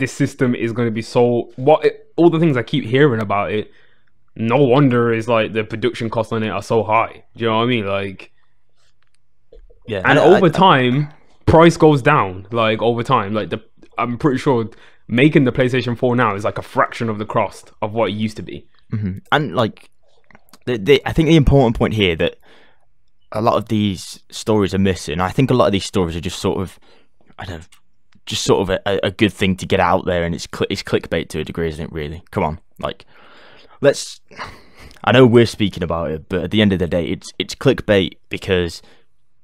system is going to be all the things I keep hearing about it, no wonder is like the production costs on it are so high. Do you know what I mean? Like, yeah, and over time, price goes down. Like, over time, like I'm pretty sure making the PlayStation 4 now is like a fraction of the cost of what it used to be. Mm-hmm. And like, I think the important point here that a lot of these stories are missing. I think a lot of these stories are just sort of, a good thing to get out there, and it's clickbait to a degree, isn't it? Really, come on, like. I know we're speaking about it, but at the end of the day, it's clickbait because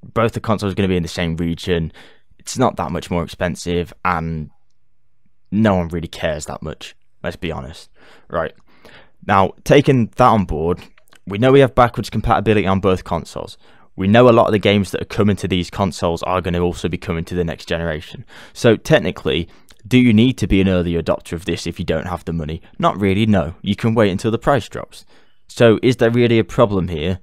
both the consoles are going to be in the same region. It's not that much more expensive, and no one really cares that much. Let's be honest. Right. Now, taking that on board, we know we have backwards compatibility on both consoles. We know a lot of the games that are coming to these consoles are going to also be coming to the next generation. So technically, do you need to be an early adopter of this if you don't have the money? Not really, no. You can wait until the price drops. So is there really a problem here?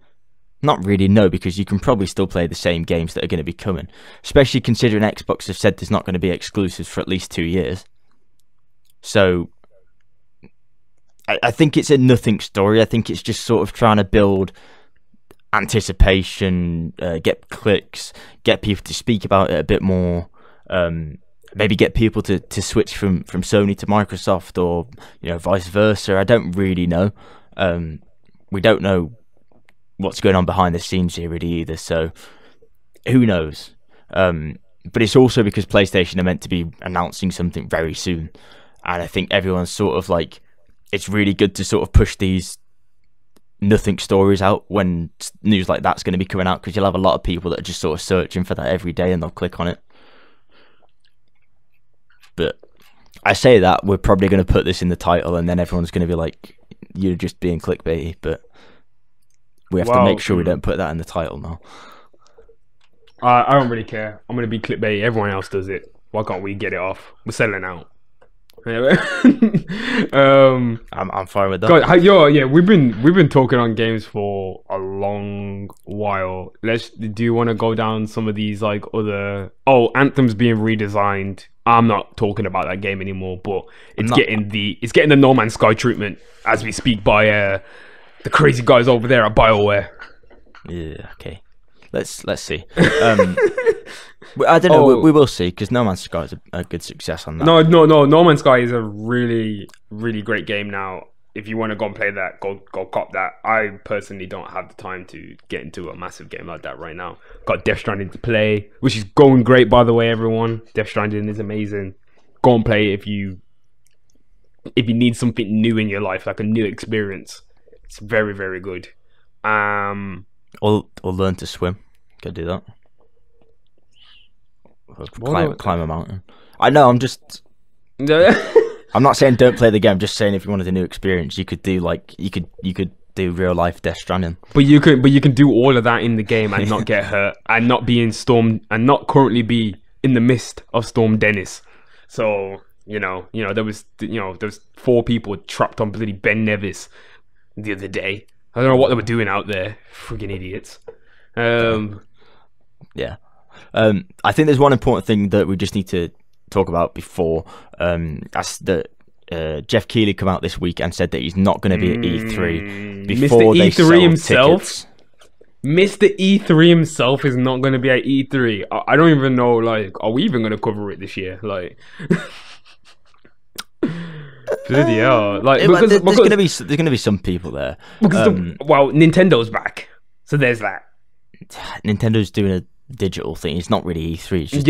Not really, no, because you can probably still play the same games that are going to be coming. Especially considering Xbox have said there's not going to be exclusives for at least 2 years. So I think it's a nothing story. I think it's just sort of trying to build anticipation, get clicks, get people to speak about it a bit more, maybe get people to switch from Sony to Microsoft, or vice versa. I don't really know. We don't know what's going on behind the scenes here really either, so who knows. But it's also because PlayStation are meant to be announcing something very soon, and I think everyone's sort of like, it's really good to sort of push these nothing stories out when news like that's going to be coming out, because you'll have a lot of people that are just sort of searching for that every day and they'll click on it. But I say that we're probably going to put this in the title, and then everyone's going to be like, you're just being clickbaity, but we have to make sure we don't put that in the title now. I don't really care. I'm gonna be clickbait. Everyone else does it. Why can't we get it off? We're selling out. I'm fine with that. God, yeah, we've been talking on games for a long while. Do you want to go down some of these like other? Oh, Anthem's being redesigned. I'm not talking about that game anymore, but it's getting the No Man's Sky treatment as we speak by the crazy guys over there at BioWare. Yeah. Okay. Let's see. I don't know. We will see, because No Man's Sky is a good success on that. No Man's Sky is a really, really great game now. If you want to go and play that, go cop that. I personally don't have the time to get into a massive game like that right now. Got Death Stranding to play, which is going great, by the way, everyone. Death Stranding is amazing. Go and play it if you need something new in your life, like a new experience. It's very, very good. Or learn to swim. Go do that. Climb a mountain. I know. I'm just. I'm not saying don't play the game. I'm just saying if you wanted a new experience, you could do do real life Death Stranding. But you can do all of that in the game and not get hurt and not be in Storm and not currently be in the midst of Storm Dennis. So there was 4 people trapped on bloody Ben Nevis the other day. I don't know what they were doing out there. Friggin' idiots. Yeah. I think there's one important thing that we just need to talk about before. That's that Jeff Keighley come out this week and said that he's not going to be at E3 before Mr. they E3 sell himself. Tickets. Mr. E3 himself is not going to be at E3. I don't even know. Like, are we even going to cover it this year? Like. Bloody hell! Like, there's gonna be some people there. Because Nintendo's back, so there's that. Nintendo's doing a digital thing. It's not really E3. It's just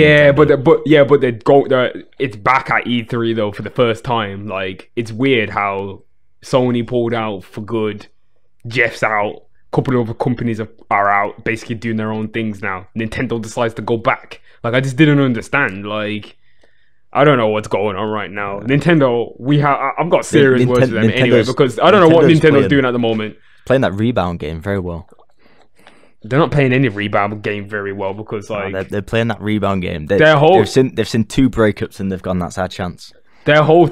it's back at E3 though for the first time. Like, it's weird how Sony pulled out for good. Jeff's out. A couple of other companies are out, basically doing their own things now. Nintendo decides to go back. Like, I just didn't understand. Like. I don't know what's going on right now. Nintendo, I've got serious words with them anyway, because I don't know what Nintendo's doing at the moment. Playing that Rebound game very well. They're not playing any Rebound game very well because they're playing that Rebound game. They've seen 2 breakups and they've gone, that's our chance. Their whole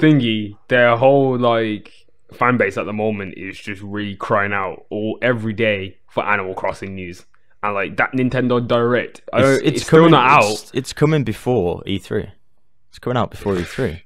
like fan base at the moment is just really crying out every day for Animal Crossing news. And like that Nintendo Direct, it's still not out. It's coming before E3. It's coming out before E3.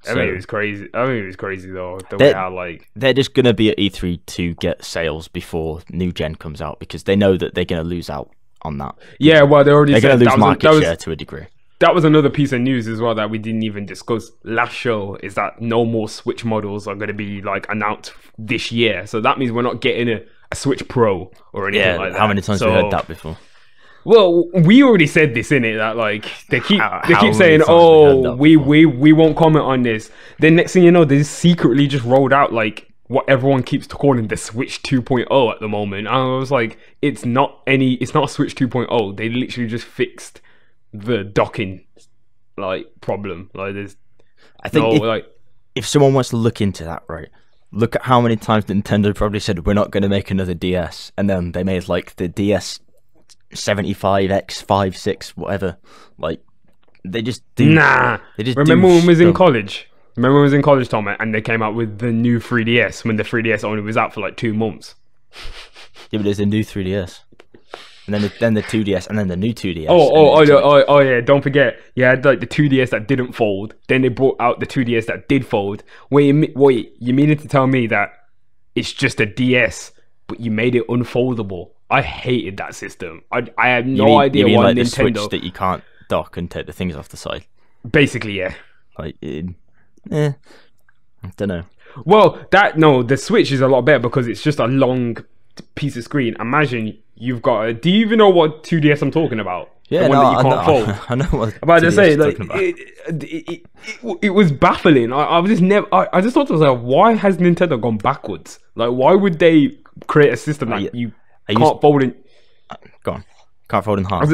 I mean, it was crazy. It was crazy though. They're just gonna be at E3 to get sales before new gen comes out because they know that they're gonna lose out on that. Yeah, well, they're gonna lose market share to a degree. That was another piece of news as well that we didn't even discuss last show. Is that no more Switch models are gonna be like announced this year? So that means we're not getting a Switch Pro or anything like that. How many times have we heard that before? Well, we already said this, innit? That like they keep saying, "Oh, we won't comment on this." Then next thing you know, they secretly just rolled out like what everyone keeps calling the Switch 2.0 at the moment. And I was like, it's not a Switch 2.0. They literally just fixed the docking like problem. Like if someone wants to look into that, right? Look at how many times Nintendo probably said we're not going to make another DS, and then they made like the DS 75X 56 whatever. Like they just do. Nah. They just remember when we was in college. Remember when we was in college, Tom, and they came out with the new 3DS when the 3DS only was out for like 2 months. Yeah, but there's a new 3DS, and then the 2DS, and then the new 2DS. Oh yeah! Don't forget, you had like the 2DS that didn't fold. Then they brought out the 2DS that did fold. Wait, you meaning to tell me that it's just a DS, but you made it unfoldable? I hated that system. I have no idea why like Nintendo the Switch that you can't dock and take the things off the side. Basically, yeah. Like, I don't know. Well, the Switch is a lot better because it's just a long piece of screen. Imagine you've got do you even know what 2DS I'm talking about? Yeah, the one that you can't fold. I know what. I'm about to say, like, it was baffling. I just thought to myself, why has Nintendo gone backwards? Like, why would they create a system that you can't fold in? Go on. Can't fold in half.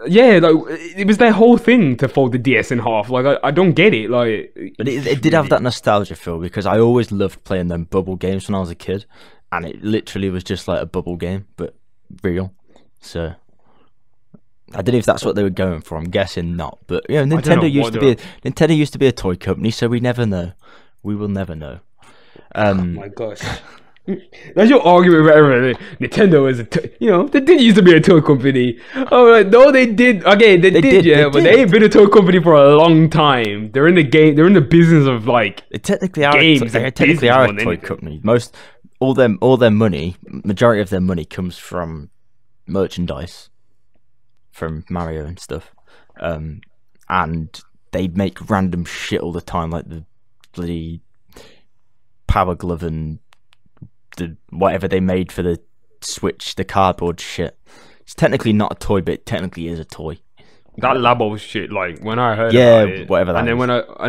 Yeah, like it was their whole thing to fold the DS in half. Like I don't get it. Like, but it did have that nostalgia feel because I always loved playing them bubble games when I was a kid, and it literally was just like a bubble game, but real. So I don't know if that's what they were going for. I'm guessing not, but you know, Nintendo used to be a toy company, so we never know. We will never know. Oh my gosh. That's your argument with everything. Nintendo is they did used to be a toy company. Oh, like, no, they did. Okay, they did, but they ain't been a toy company for a long time. They're in the game. They're in the business of like they technically are games. They technically are a toy company. All their money, majority of their money comes from merchandise, from Mario and stuff, and they make random shit all the time, like the bloody Power Glove and the whatever they made for the Switch, the cardboard shit. It's technically not a toy, but it technically is a toy. That Labo shit, like when I heard about it, whatever that. And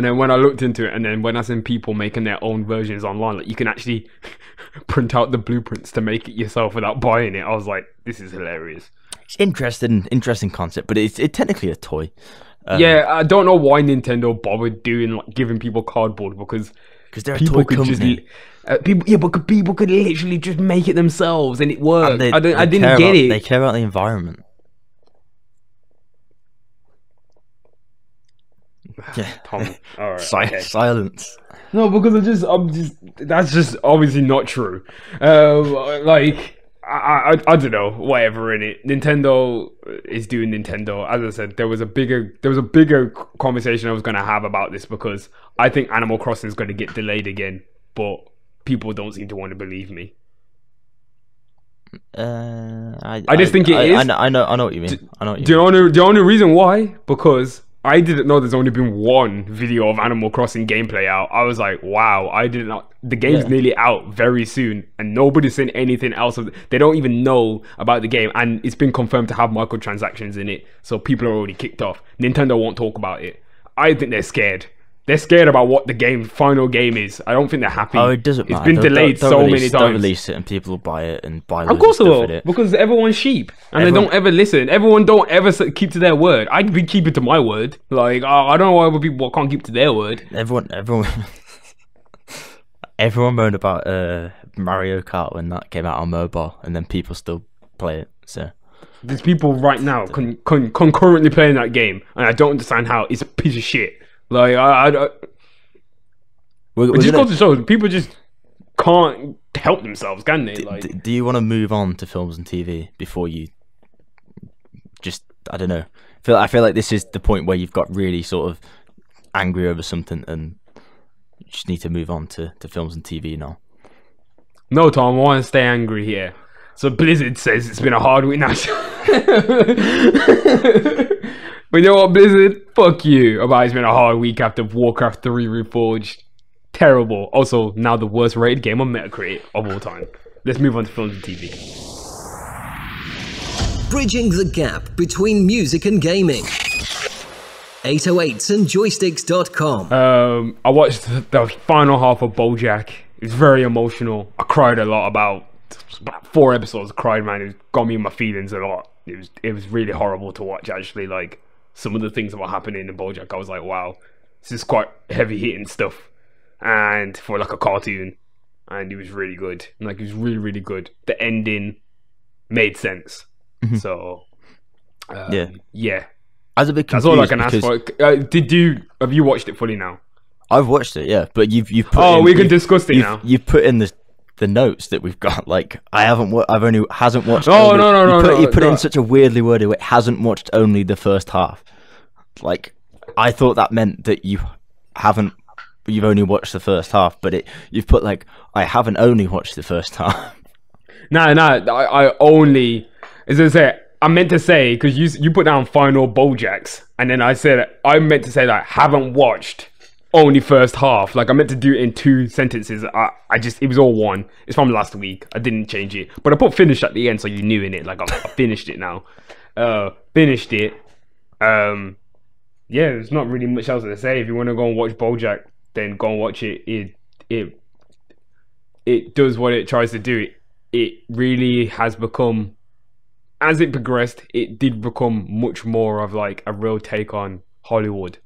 then when I looked into it, and then when I seen people making their own versions online, like you can actually print out the blueprints to make it yourself without buying it. I was like, this is hilarious. It's interesting concept, but it's technically a toy. Yeah, I don't know why Nintendo bothered doing like giving people cardboard because they're a toy company. But people could literally just make it themselves and it worked. I didn't get it. They care about the environment. Yeah, Tom. All right. Silence. No, because that's just obviously not true. Like I don't know, whatever in it. Nintendo is doing Nintendo. As I said, there was a bigger conversation I was going to have about this because I think Animal Crossing is going to get delayed again, but people don't seem to want to believe me. I just think it is. I know what you mean. The only reason why? Because I didn't know there's only been one video of Animal Crossing gameplay out. I was like, wow, I didn't know. The game's nearly out very soon, and nobody's seen anything else. They don't even know about the game, and it's been confirmed to have microtransactions in it, so people are already kicked off. Nintendo won't talk about it. I think they're scared. They're scared about what the final game is. I don't think they're happy. Oh, it doesn't matter. It's been delayed so many times. Don't release it and people will buy it and buy loads of course of they stuff will, with it. because everyone's sheep and they don't ever listen. Everyone don't ever keep to their word. I'd be keeping to my word. Like, I don't know why other people can't keep to their word. Everyone moaned about Mario Kart when that came out on mobile, and then people still play it. So there's people right now concurrently playing that game, and I don't understand how. It's a piece of shit. Like just goes to show people just can't help themselves, can they? Like, do you want to move on to films and TV before you just, I don't know. I feel like this is the point where you've got really sort of angry over something and you just need to move on to films and TV now. No, Tom, I want to stay angry here. So Blizzard says it's been a hard week now. But you know what, Blizzard? Fuck you about it's been a hard week after Warcraft 3 Reforged. Terrible. Also, now the worst rated game on Metacritic of all time. Let's move on to films and TV. Bridging the gap between music and gaming. 808s and Joysticks.com. I watched the final half of Bojack. It was very emotional. I cried a lot about 4 episodes. I cried, man. It got me in my feelings a lot. It was really horrible to watch, actually. Like, some of the things that were happening in Bojack, I was like, wow, this is quite heavy hitting stuff, and for like a cartoon, and it was really good. Like, it was really, really good. The ending made sense. So yeah. I was a bit confused. That's all I can ask for. Have you watched it fully now? I've watched it, yeah, but you've put we can discuss it now. You've put in the notes that we've got. Like, I've only hasn't watched. No. You put it in such a weirdly worded way. Hasn't watched only the first half. Like, I thought that meant that you've only watched the first half, but you've put like, I haven't only watched the first half. No, I only, as I say, I meant to say, because you put down final Bojacks, and then I meant to say that I haven't watched only first half. Like, I meant to do it in 2 sentences. It was all one. It's from last week. I didn't change it, but I put finish at the end so you knew in it. Like, I finished it now. Finished it. Yeah, there's not really much else to say. If you want to go and watch Bojack, then go and watch it. It does what it tries to do. It really has become, as it progressed, it did become much more of like a real take on Hollywood.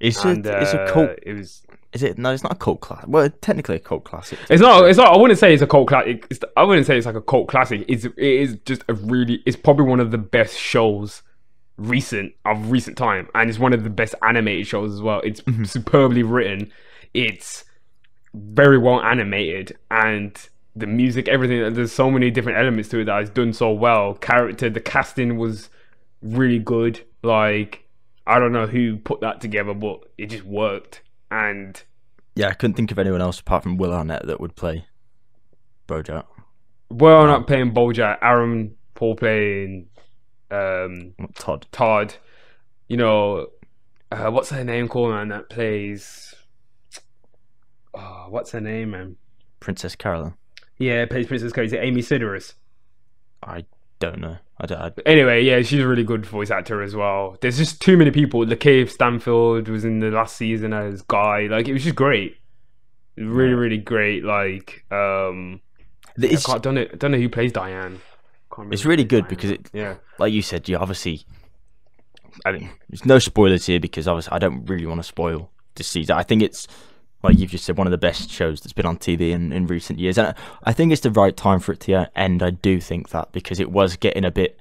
It's a cult. It was. Is it? No, it's not a cult classic. Well, technically a cult classic. It's not. I wouldn't say it's a cult classic. I wouldn't say it's like a cult classic. It is just a really. It's probably one of the best shows recent time, and it's one of the best animated shows as well. It's superbly written. It's very well animated, and the music, everything. There's so many different elements to it that is done so well. The casting was really good. Like, I don't know who put that together, but it just worked. And yeah, I couldn't think of anyone else apart from Will Arnett that would play Bojack. Well, not playing Bojack. Aaron Paul playing Todd. You know, what's her name called, man? That plays. What's her name, man? Princess Carolyn. Yeah, plays Princess Carolyn. Is it Amy Sedaris? I don't know. Anyway, yeah, she's a really good voice actor as well. There's just too many people. LaCave Stanfield was in the last season as Guy. Like, it was just great. Really, really great. Like, I don't know who plays Diane. It's really good because like you said, obviously, I mean, there's no spoilers here because obviously I don't really want to spoil this season. I think it's, like you've just said, one of the best shows that's been on TV in recent years. And I think it's the right time for it to end. I do think that because it was getting a bit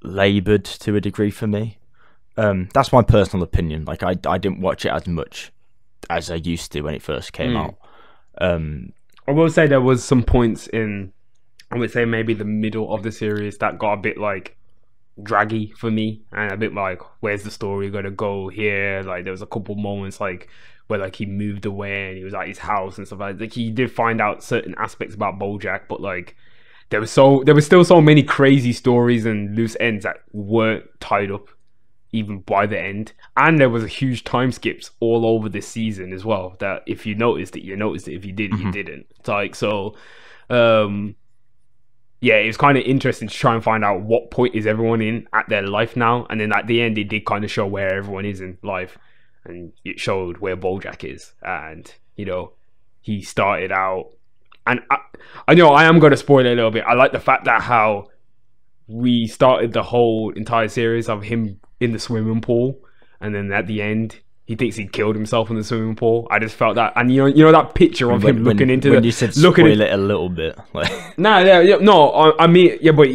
laboured to a degree for me. That's my personal opinion. Like, I didn't watch it as much as I used to when it first came out. I will say there was some points in, I would say maybe the middle of the series that got a bit like draggy for me, and a bit like, where's the story gonna go here? Like, there was a couple moments like where like he moved away and he was at his house and stuff like that. Like, he did find out certain aspects about Bojack, but like there was still so many crazy stories and loose ends that weren't tied up even by the end. And there was a huge time skips all over this season as well, that if you noticed it, you noticed it. If you did, you didn't. It's like, so yeah, it was kind of interesting to try and find out what point is everyone in at their life now. And then at the end, it did kind of show where everyone is in life. And it showed where Bojack is. And, you know, he started out... And I know I am going to spoil it a little bit. I like the fact that how we started the whole entire series of him in the swimming pool. And then at the end, he thinks he killed himself in the swimming pool. I just felt that. And you know that picture of him looking into when you said spoil it a little bit. Like... I mean, yeah, but...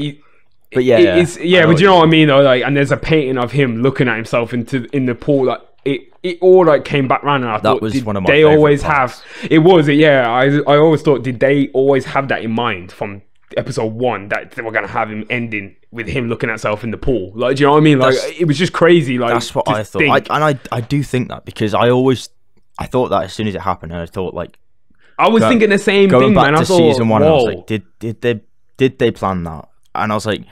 but you know what I mean, though. Like, and there's a painting of him looking at himself in the pool. Like, it all like came back round, and I thought, was one of my they always parts. have. It was, yeah. I always thought, did they always have that in mind from episode 1 that they were gonna have him ending with him looking at himself in the pool? Like, do you know what I mean? Like, it was just crazy. Like, that's what I thought. I do think that because I thought that as soon as it happened, and I thought like I was thinking the same thing. Going back to season 1, whoa. I was like, did they plan that? And I was like,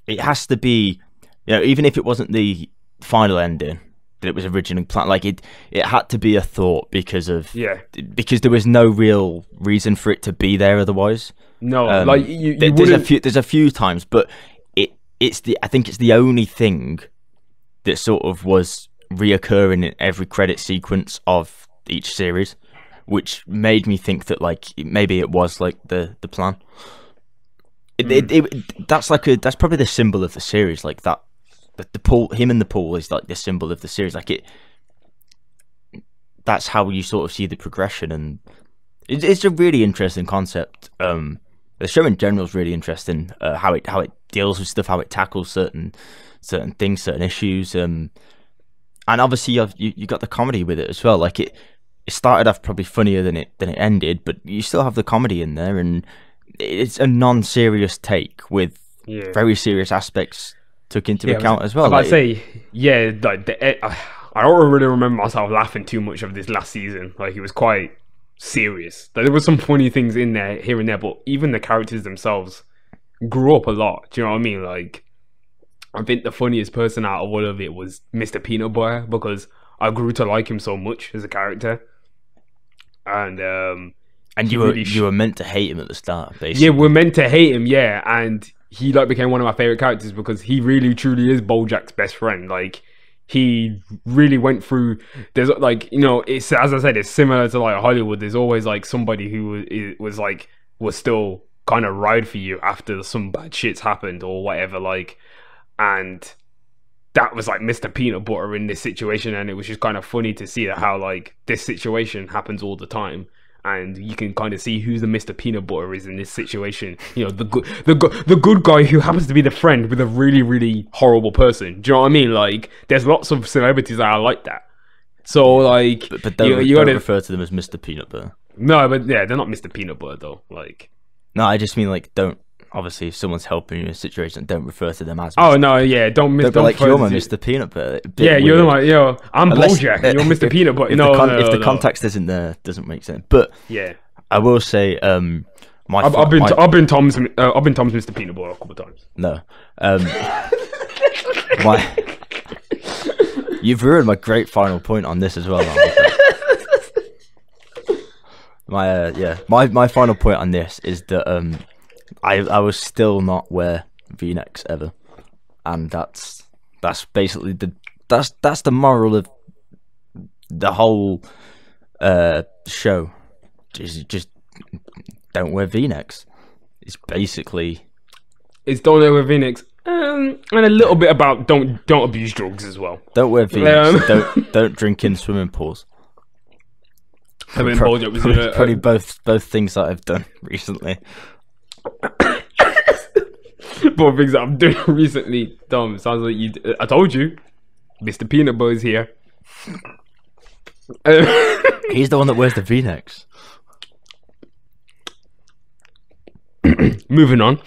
it has to be, you know, even if it wasn't the final ending that it was originally planned, like it had to be a thought because there was no real reason for it to be there otherwise. No, like there's a few times, but I think it's the only thing that sort of was reoccurring in every credit sequence of each series, which made me think that like maybe it was like the plan. That's probably the symbol of the series, like that. The pool, him in the pool, is like the symbol of the series. Like that's how you sort of see the progression, and it's a really interesting concept. The show in general is really interesting. How it deals with stuff, how it tackles certain things, certain issues, and obviously you got the comedy with it as well. Like it started off probably funnier than it ended, but you still have the comedy in there, and it's a non-serious take with very serious aspects took into account as well. I don't really remember myself laughing too much of this last season. Like, it was quite serious. Like, there were some funny things in there here and there, but even the characters themselves grew up a lot. Do you know what I mean? Like, I think the funniest person out of all of it was Mr. Peanut Butter, because I grew to like him so much as a character. And you were meant to hate him at the start, basically. Yeah, we're meant to hate him, yeah, and he like became one of my favorite characters because he really truly is Bojack's best friend. Like, he really went through. There's like, you know, it's, as I said, it's similar to like Hollywood. There's always like somebody who was still kind of ride for you after some bad shit's happened or whatever. Like, and that was like Mr. Peanut Butter in this situation, and it was just kind of funny to see how like this situation happens all the time. And you can kind of see who the Mr. Peanut Butter is in this situation. You know, the good guy who happens to be the friend with a really, really horrible person. Do you know what I mean? Like, there's lots of celebrities that are like that. So, like... But don't, you don't refer to them as Mr. Peanut Butter. No, but yeah, they're not Mr. Peanut Butter, though. Like... No, I just mean, like, don't... Obviously, if someone's helping you in a situation, don't refer to them as Mr. No, yeah, don't be like, you're my Mr. Peanut Butter. Yeah, you're like, yo, I'm Bojack, and you're Mr. Peanut Butter. If the context isn't there, it doesn't make sense. But yeah, I will say, I've been Tom's Mr. Peanut Butter a couple of times. No, you've ruined my great final point on this as well. My final point on this is that I will still not wear V-necks ever, and that's basically that's the moral of the whole show. Just don't wear V-necks. It's basically don't wear V-necks, and a little bit about don't abuse drugs as well. Don't wear V-necks. Don't drink in swimming pools. Probably both things that I've done recently. Both things that I'm doing recently, Tom. Sounds like you. I told you, Mr. Peanut Butter is here. He's the one that wears the V-necks. Moving on.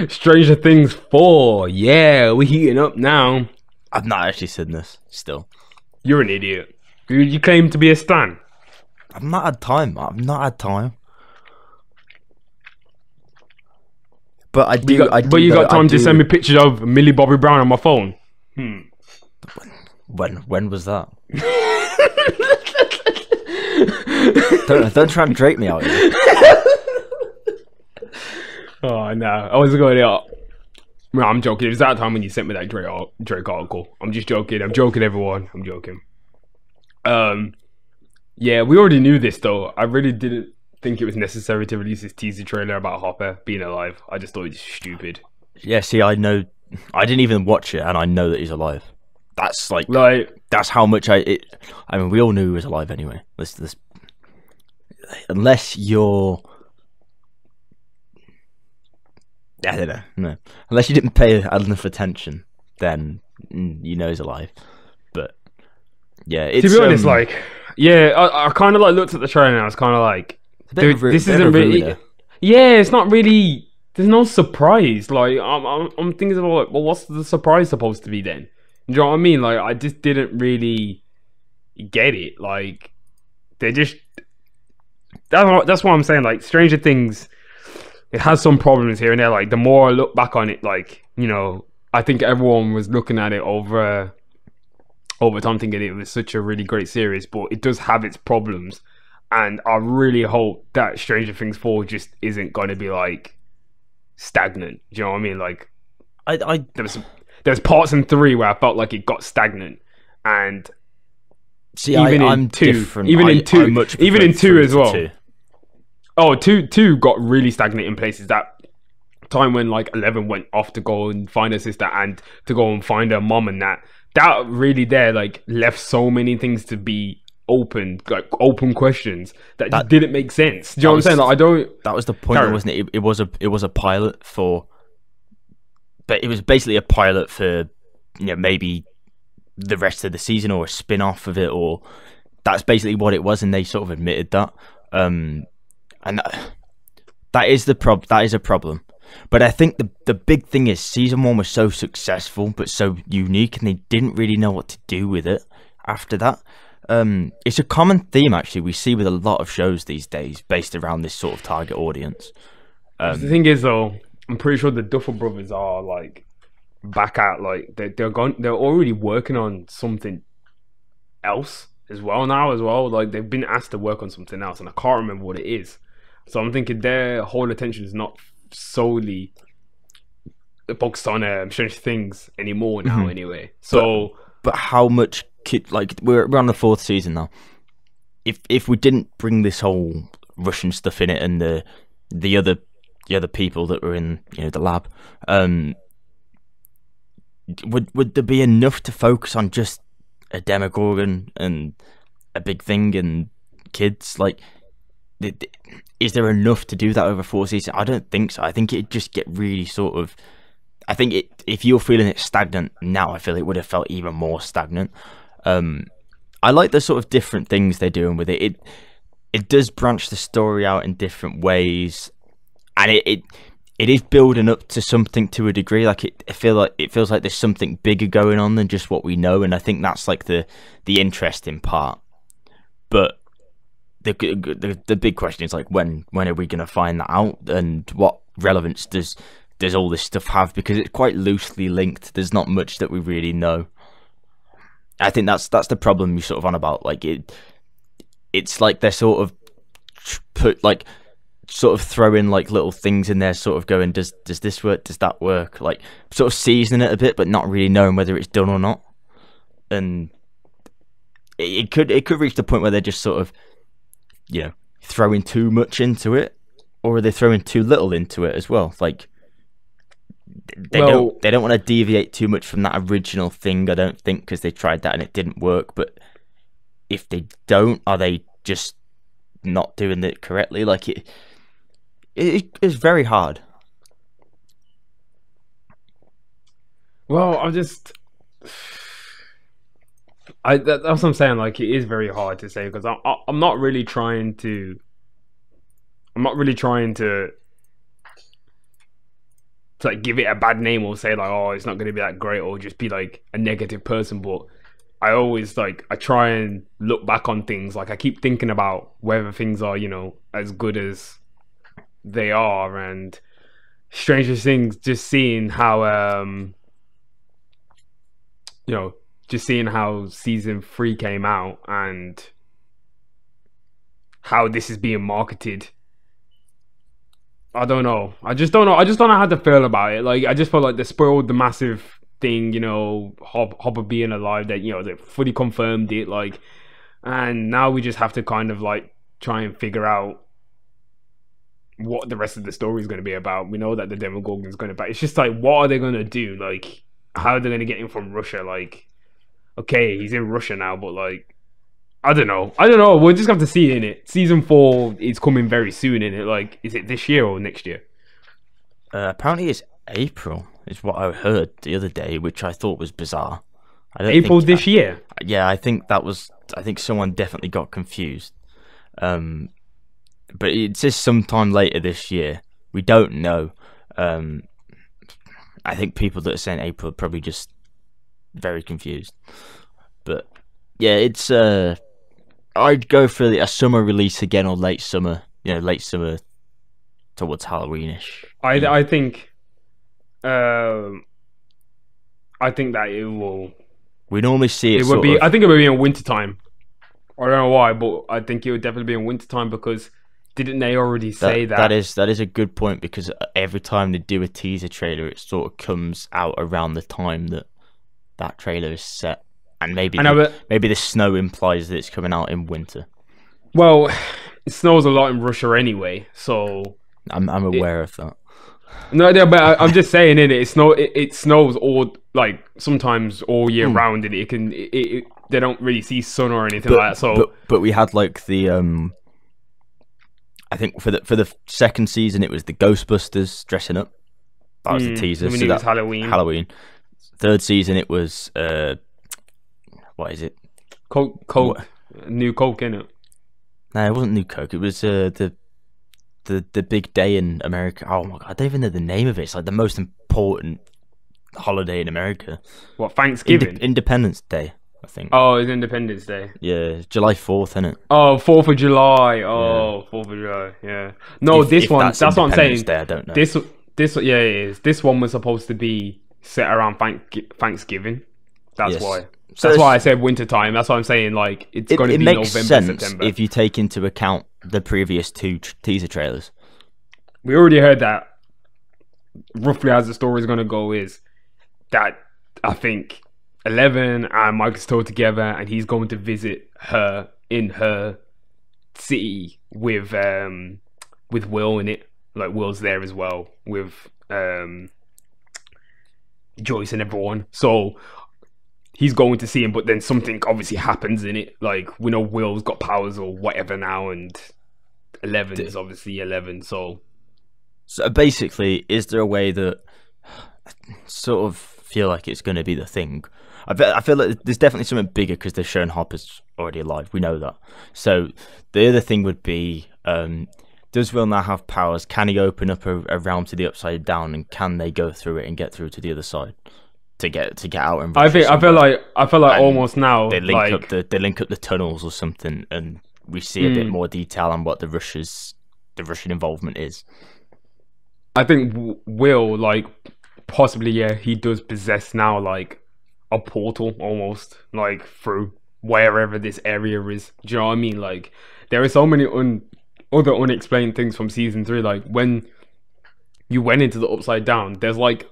Stranger Things 4. Yeah, we're heating up now. I've not actually seen this. Still, you're an idiot. You claim to be a stan. I've not had time. But I do. But you got time to send me pictures of Millie Bobby Brown on my phone. When was that? don't try and drape me out here. Oh no, I was going out. No, I'm joking. It was that time when you sent me that Drake article. I'm just joking. I'm joking, everyone. I'm joking. Yeah, we already knew this though. I really didn't think it was necessary to release this teaser trailer about Hopper being alive. I just thought it was stupid. Yeah, see, I know. I didn't even watch it, and I know that he's alive. That's like that's how much I mean, we all knew he was alive anyway. This unless you're, I don't know, no. Unless you didn't pay enough attention, then you know he's alive. But yeah, it's, to be honest, like, yeah, I kind of like looked at the trailer and I was kind of like, dude, this isn't really. Yeah, it's not really. There's no surprise. Like, I'm thinking about, like, well, what's the surprise supposed to be then? You know what I mean? Like, I just didn't really get it. Like, they just. That's what I'm saying. Like, Stranger Things, it has some problems here and there. Like, the more I look back on it, like, you know, I think everyone was looking at it over time thinking it was such a really great series, but it does have its problems. And I really hope that Stranger Things 4 just isn't going to be, like, stagnant. Do you know what I mean? Like, there's parts in 3 where I felt like it got stagnant, and see, I'm different. Even in 2 as well. 2. Oh, 2 got really stagnant in places. That time when like 11 went off to go and find her sister and to go and find her mom, and that really there like left so many things to be open, like open questions that just didn't make sense. Do you know what I'm saying? Like, I don't. That was the point, wasn't it? It was a pilot for, but it was basically a pilot for, you know, maybe the rest of the season or a spin-off of it, or that's basically what it was, and they sort of admitted that. And that is a problem. But I think the big thing is season 1 was so successful but so unique, and they didn't really know what to do with it after that. It's a common theme actually we see with a lot of shows these days based around this sort of target audience. The thing is though, I'm pretty sure the Duffer Brothers are like back at, like, they're already working on something else as well now as well. Like, they've been asked to work on something else, and I can't remember what it is. So I'm thinking their whole attention is not solely focused on Stranger Things anymore now. Anyway, so but how much like we're on the 4th season now. If we didn't bring this whole Russian stuff in it and the other people that were in, you know, the lab, would there be enough to focus on just a Demogorgon and a big thing and kids? Like, is there enough to do that over 4 seasons? I don't think so. I think it'd just get really sort of. I think if you're feeling it stagnant now, I feel it would have felt even more stagnant. I like the sort of different things they're doing with it. It does branch the story out in different ways, and it is building up to something to a degree. Like it feels like there's something bigger going on than just what we know, and I think that's like the interesting part. But the big question is like when are we going to find that out, and what relevance does all this stuff have? Because it's quite loosely linked. There's not much that we really know. I think that's the problem you're sort of on about. Like it's like they're sort of throwing like little things in there, sort of going, does this work? Does that work? Like sort of seasoning it a bit, but not really knowing whether it's done or not. And it could reach the point where they're just sort of, throwing too much into it, or are they throwing too little into it as well? Like they don't want to deviate too much from that original thing, I don't think, because they tried that and it didn't work. But if they don't, are they just not doing it correctly? Like it's very hard. Well, that's what I'm saying. Like, it is very hard to say, because I'm not really trying to like give it a bad name or say like, oh, it's not going to be that great, or just be like a negative person. But I always I try and look back on things. Like, I keep thinking about whether things are, as good as they are. And Stranger Things, just seeing how just seeing how season 3 came out and how this is being marketed, I don't know. I just don't know how to feel about it. Like, I just feel like they spoiled the massive thing, Hopper being alive, that, they fully confirmed it, like, and now we just have to kind of like try and figure out what the rest of the story is going to be about. We know that the Demogorgon is going to back. It's just like, what are they going to do? Like, how are they going to get him from Russia? Like, okay, he's in Russia now, but like, I don't know. We'll just have to see, in it. Season 4 is coming very soon, in it. Like, is it this year or next year? Apparently it's April, is what I heard the other day, which I thought was bizarre. April this year? Yeah, I think someone definitely got confused. But it says sometime later this year. We don't know. I think people that are saying April are probably just very confused. But yeah, it's I'd go for a summer release again, or late summer. Late summer towards Halloweenish. I think that it will. We normally see it. It would be. I think it would be in winter time. I don't know why, but I think it would definitely be in winter time, because didn't they already say that? That is a good point, because every time they do a teaser trailer, it sort of comes out around the time that trailer is set. And maybe the snow implies that it's coming out in winter. Well, it snows a lot in Russia anyway, so I'm aware of that. No, but I'm just saying, it snows all, like, sometimes all year round, and they don't really see sun or anything like that. So, but we had like the I think for the second season, it was the Ghostbusters dressing up. That was the teaser. So that's Halloween. Third season, it was what is it? Coke. New Coke, innit? No, it wasn't New Coke. It was the big day in America. Oh my god, I don't even know the name of it. It's like the most important holiday in America. What, Thanksgiving? Independence Day, I think. Oh, it's Independence Day. Yeah, July 4th, isn't it? Oh, 4th of July. Oh, yeah. 4th of July. Yeah. No, this one. That's what I'm saying. Day, I don't know. This yeah, it is. This one was supposed to be set around Thanksgiving. That's why. So that's why I said winter time. That's what I'm saying. Like, it's going to be November, September. If you take into account the previous 2 teaser trailers. We already heard that. Roughly as the story is going to go is that I think 11 and Mike is still together, and he's going to visit her in her city with Will in it. Like, Will's there as well with Joyce and everyone. So he's going to see him, but then something obviously happens in it. Like, we know Will's got powers or whatever now, and 11 is obviously 11. So basically, is there a way that I sort of feel like it's going to be the thing? I feel like there's definitely something bigger because they're showing Hopper's already alive. We know that. So the other thing would be, does Will now have powers? Can he open up a realm to the upside down, and can they go through it and get through to the other side to get out? And I feel like almost now they link up the tunnels or something, and we see a bit more detail on what the Russian involvement is. I think Will, like, possibly, yeah, he does possess now, like, a portal almost, like, through wherever this area is. Do you know what I mean? Like, there are so many other unexplained things from season 3. Like, when you went into the upside down, there's like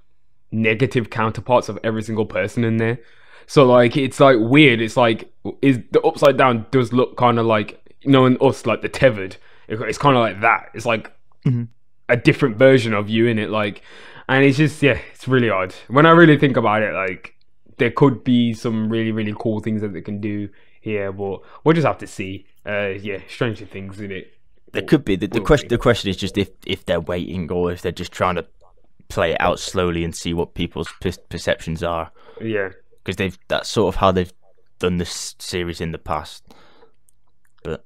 negative counterparts of every single person in there. So like, it's like weird. It's like, is the upside down does look kind of like, you know, in Us, like the tethered. It's kind of like that. It's like a different version of you in it. Like, and it's just, yeah, it's really odd. When I really think about it, like, there could be some really, really cool things that they can do here, but we'll just have to see. Yeah, Stranger Things in it. There could be. The question is just if they're waiting, or if they're just trying to play it out slowly and see what people's perceptions are. Yeah, because that's sort of how they've done this series in the past. But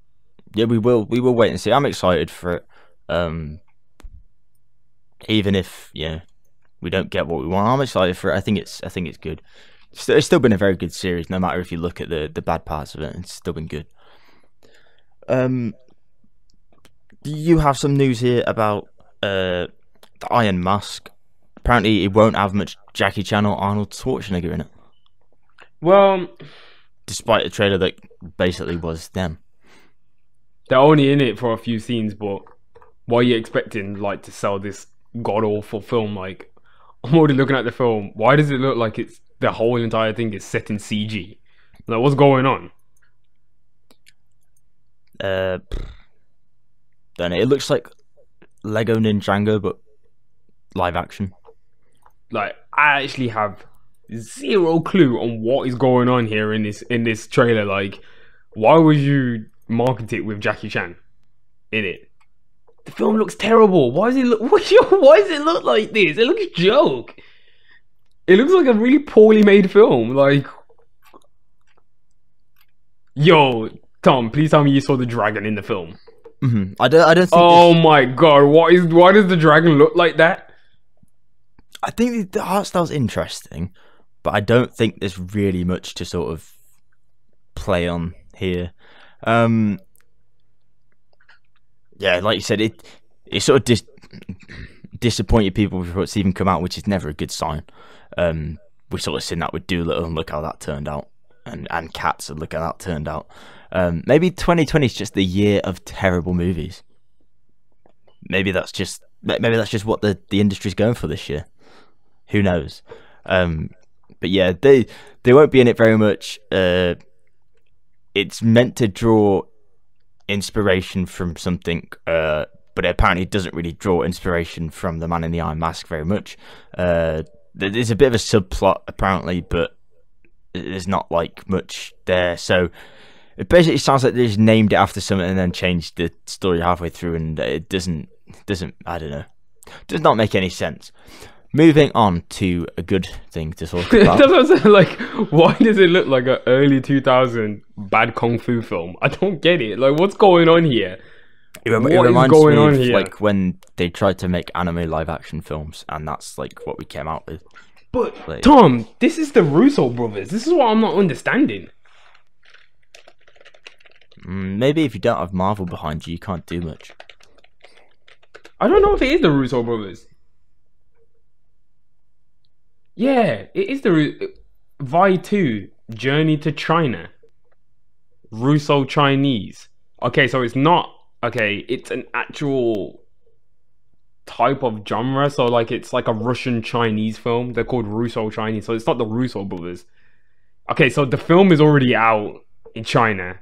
yeah, we will wait and see. I'm excited for it. Even if we don't get what we want, I'm excited for it. I think it's good. It's still been a very good series, no matter if you look at the bad parts of it. It's still been good. Do you have some news here about the Iron Mask? Apparently, it won't have much Jackie Chan or Arnold Schwarzenegger in it. Well, despite a trailer that basically was them. They're only in it for a few scenes, but what are you expecting, like, to sell this god-awful film? Like, I'm already looking at the film. Why does it look like it's the whole entire thing is set in CG? Like, what's going on? Don't know. It looks like Lego Ninjago, but live action. Like, I actually have zero clue on what is going on here in this trailer. Like, why would you market it with Jackie Chan in it? The film looks terrible. Why does it look? Why does it look like this? It looks joke. It looks like a really poorly made film. Like, yo, Tom, please tell me you saw the dragon in the film. I don't think. Oh my god! Why does the dragon look like that? I think the art style's interesting, but I don't think there's really much to sort of play on here. Yeah, like you said, it sort of disappointed people before it's even come out, which is never a good sign. We sort of seen that with Doolittle, and look how that turned out, and Cats, and look how that turned out. Maybe 2020 is just the year of terrible movies. Maybe that's just what the industry's going for this year. Who knows? But yeah, they won't be in it very much. It's meant to draw inspiration from something, but it apparently doesn't really draw inspiration from the Man in the Iron Mask very much. There's a bit of a subplot apparently, but there's not like much there. So it basically sounds like they just named it after something and then changed the story halfway through, and it doesn't I don't know, does not make any sense. Moving on to a good thing to talk about. That's what I'm saying. Like, why does it look like an early 2000 bad kung fu film? I don't get it. Like, what's going on here? It reminds me of like when they tried to make anime live action films, and that's like what we came out with. But like, Tom, this is the Russo brothers. This is what I'm not understanding. Maybe if you don't have Marvel behind you, you can't do much. I don't know if it is the Russo brothers. Yeah, it is the Vi 2 Journey to China. Russo Chinese. Okay, so it's not. Okay, it's an actual type of genre. So like, it's like a Russian Chinese film. They're called Russo Chinese. So it's not the Russo brothers. Okay, so the film is already out in China.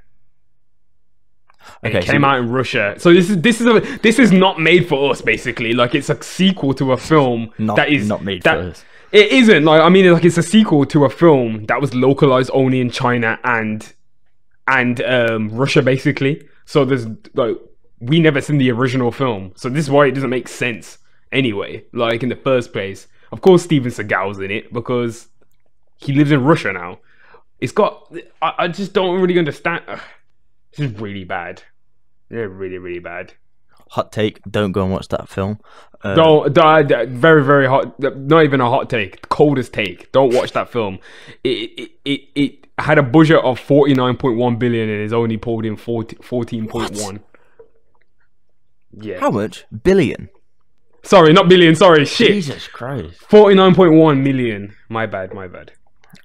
And it came out in Russia. So this is not made for us, basically. Like, it's a sequel to a film that is not made for us. It isn't. Like, I mean, like, it's a sequel to a film that was localized only in China and Russia, basically. So there's like, we never seen the original film, so this is why it doesn't make sense anyway. Like, in the first place, of course, Steven Seagal's in it because he lives in Russia now. It's got. I just don't really understand. This is really bad. They're really, really bad. Hot take: don't go and watch that film. Very, very hot. Not even a hot take. Coldest take. Don't watch that film. It had a budget of 49.1 billion and it's only pulled in 14.1. Yeah. How much? Billion? Sorry, not billion. Sorry, shit. Jesus Christ. 49.1 million. My bad.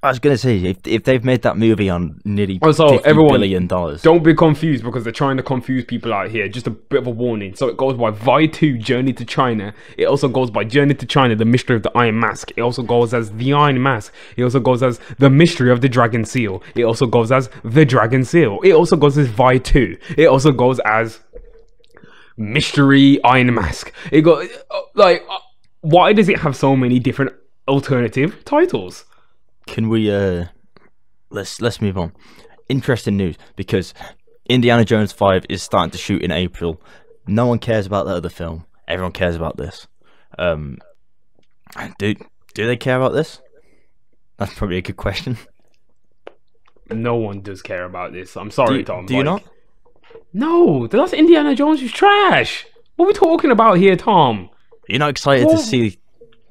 I was gonna say, if they've made that movie on nearly $50 billion, dollars, don't be confused because they're trying to confuse people out here. Just a bit of a warning. So it goes by Vi 2, Journey to China. It also goes by Journey to China, The Mystery of the Iron Mask. It also goes as The Iron Mask. It also goes as The Mystery of the Dragon Seal. It also goes as The Dragon Seal. It also goes as Vi 2. It also goes as Mystery Iron Mask. It got like, why does it have so many different alternative titles? Can we let's move on. Interesting news, because Indiana Jones 5 is starting to shoot in April. No one cares about the other film. Everyone cares about this. Do they care about this? That's probably a good question. No one does care about this. I'm sorry, Tom. Do you not? No, the last Indiana Jones was trash. What are we talking about here, Tom? You're not excited to see?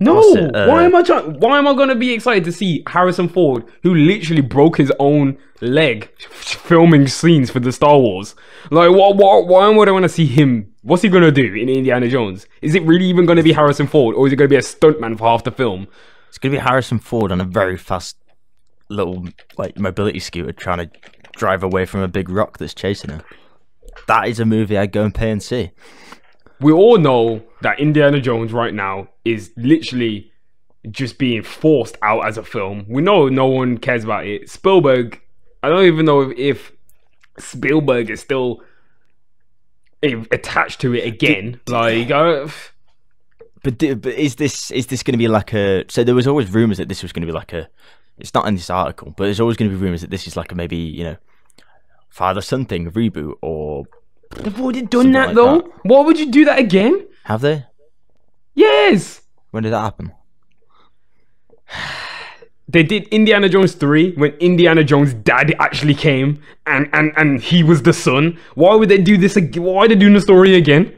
No. Why am I going to be excited to see Harrison Ford, who literally broke his own leg filming scenes for the Star Wars? Like, why would I want to see him? What's he going to do in Indiana Jones? Is it really even going to be Harrison Ford, or is it going to be a stuntman for half the film? It's going to be Harrison Ford on a very fast little like mobility scooter trying to drive away from a big rock that's chasing him. That is a movie I'd go and pay and see. We all know that Indiana Jones right now is literally just being forced out as a film. We know no one cares about it. Spielberg, I don't even know if Spielberg is still attached to it again. But is this going to be like a? So there was always rumors that this was going to be like a. It's not in this article, but there's always going to be rumors that this is like a maybe father-son thing, a reboot, or. They've already done that, though. That. Why would you do that again? Have they? Yes. When did that happen? They did Indiana Jones 3 when Indiana Jones' dad actually came and he was the son. Why would they do this again? Why are they doing the story again?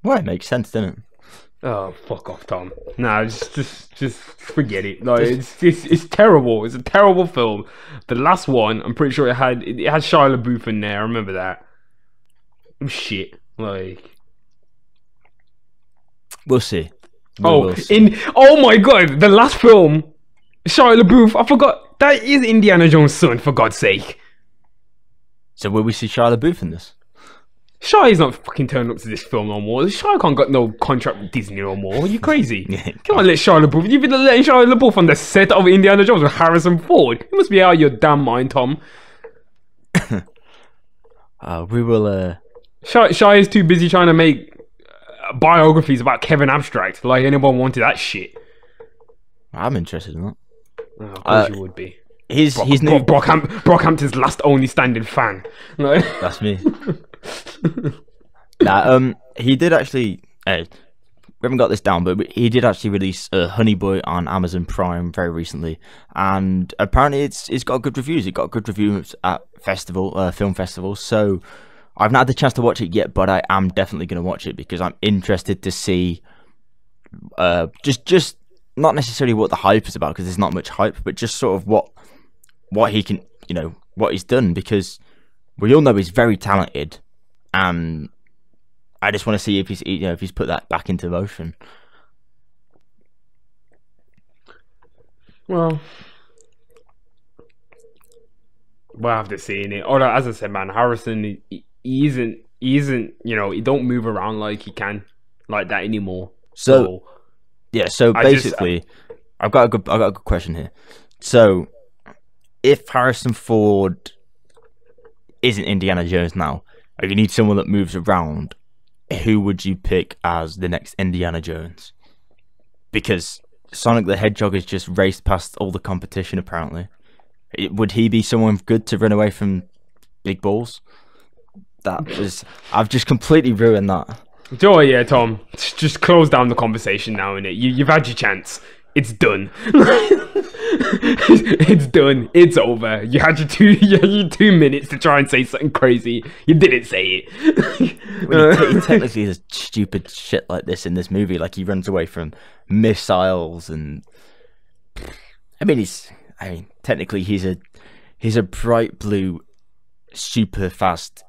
Well, it makes sense, doesn't it? Oh, fuck off, Tom. Nah, just forget it. Like, it's terrible. It's a terrible film. The last one, I'm pretty sure it had Shia LaBeouf in there. I remember that. Shit. Like, we'll see. Oh my god, the last film, Shia LaBeouf. I forgot that is Indiana Jones' son. For God's sake. So will we see Shia LaBeouf in this? Shia is not fucking turning up to this film no more. Shia can't got no contract with Disney no more. Are you crazy? Come on, let Shia LaBeouf. You've been letting Shia LaBeouf on the set of Indiana Jones with Harrison Ford. You must be out of your damn mind, Tom. We will. Shia is too busy trying to make biographies about Kevin Abstract. Like anyone wanted that shit. I'm interested in that. Oh, of course you would be. Brockhampton's last only standing fan. That's me. He did actually. We haven't got this down, but he did actually release Honey Boy on Amazon Prime very recently, and apparently it's got good reviews. It got good reviews at film festivals. So I've not had the chance to watch it yet, but I am definitely going to watch it because I'm interested to see. Just not necessarily what the hype is about, because there's not much hype, but just sort of what he can, what he's done, because we all know he's very talented, and I just want to see if he's put that back into motion. Well, we'll have to see in it. Although, as I said, man, Harrison, he isn't, he don't move around like he can like that anymore. So basically, I've got a good question here. So, if Harrison Ford isn't Indiana Jones now, or you need someone that moves around, who would you pick as the next Indiana Jones? because Sonic the Hedgehog has just raced past all the competition. Apparently, would he be someone good to run away from big balls? I've just completely ruined that. Oh yeah, Tom, just close down the conversation now, innit? You've had your chance. It's done. It's done. It's over. You had your 2 minutes to try and say something crazy. You didn't say it. He technically does stupid shit like this in this movie. Like he runs away from missiles, and technically he's a bright blue, super fast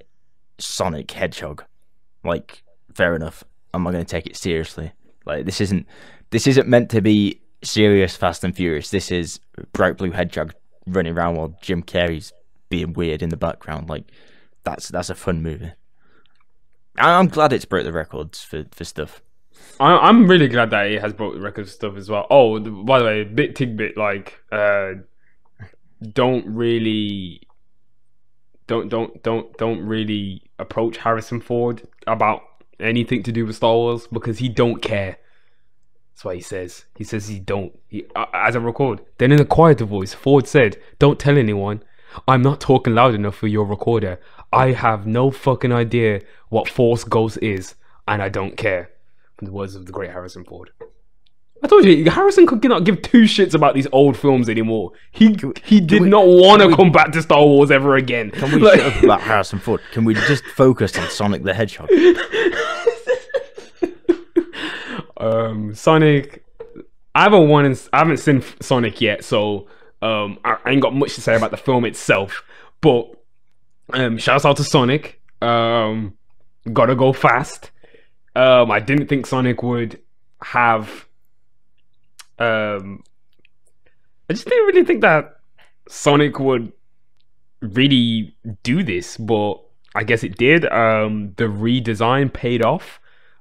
Sonic Hedgehog. Like, fair enough. I'm not going to take it seriously. Like this isn't meant to be serious Fast and Furious. This is bright blue hedgehog running around while Jim Carrey's being weird in the background. Like that's a fun movie. I'm glad it's broke the records for stuff. I'm really glad that it has broke the records for stuff as well. Oh, by the way, bit tidbit, like don't really approach Harrison Ford about anything to do with Star Wars because he don't care. That's what he says. He says he don't. As I record. Then in a quieter voice, Ford said, "Don't tell anyone. I'm not talking loud enough for your recorder. I have no fucking idea what Force Ghost is, and I don't care." From the words of the great Harrison Ford. I told you, Harrison could not give two shits about these old films anymore. He did not want to come back to Star Wars ever again. Can we shut up about Harrison Ford? Can we just focus on Sonic the Hedgehog? Sonic. I haven't seen Sonic yet, so I ain't got much to say about the film itself. But shouts out to Sonic. Gotta go fast. I didn't think Sonic would have. I just didn't really think that Sonic would really do this, but I guess it did. The redesign paid off.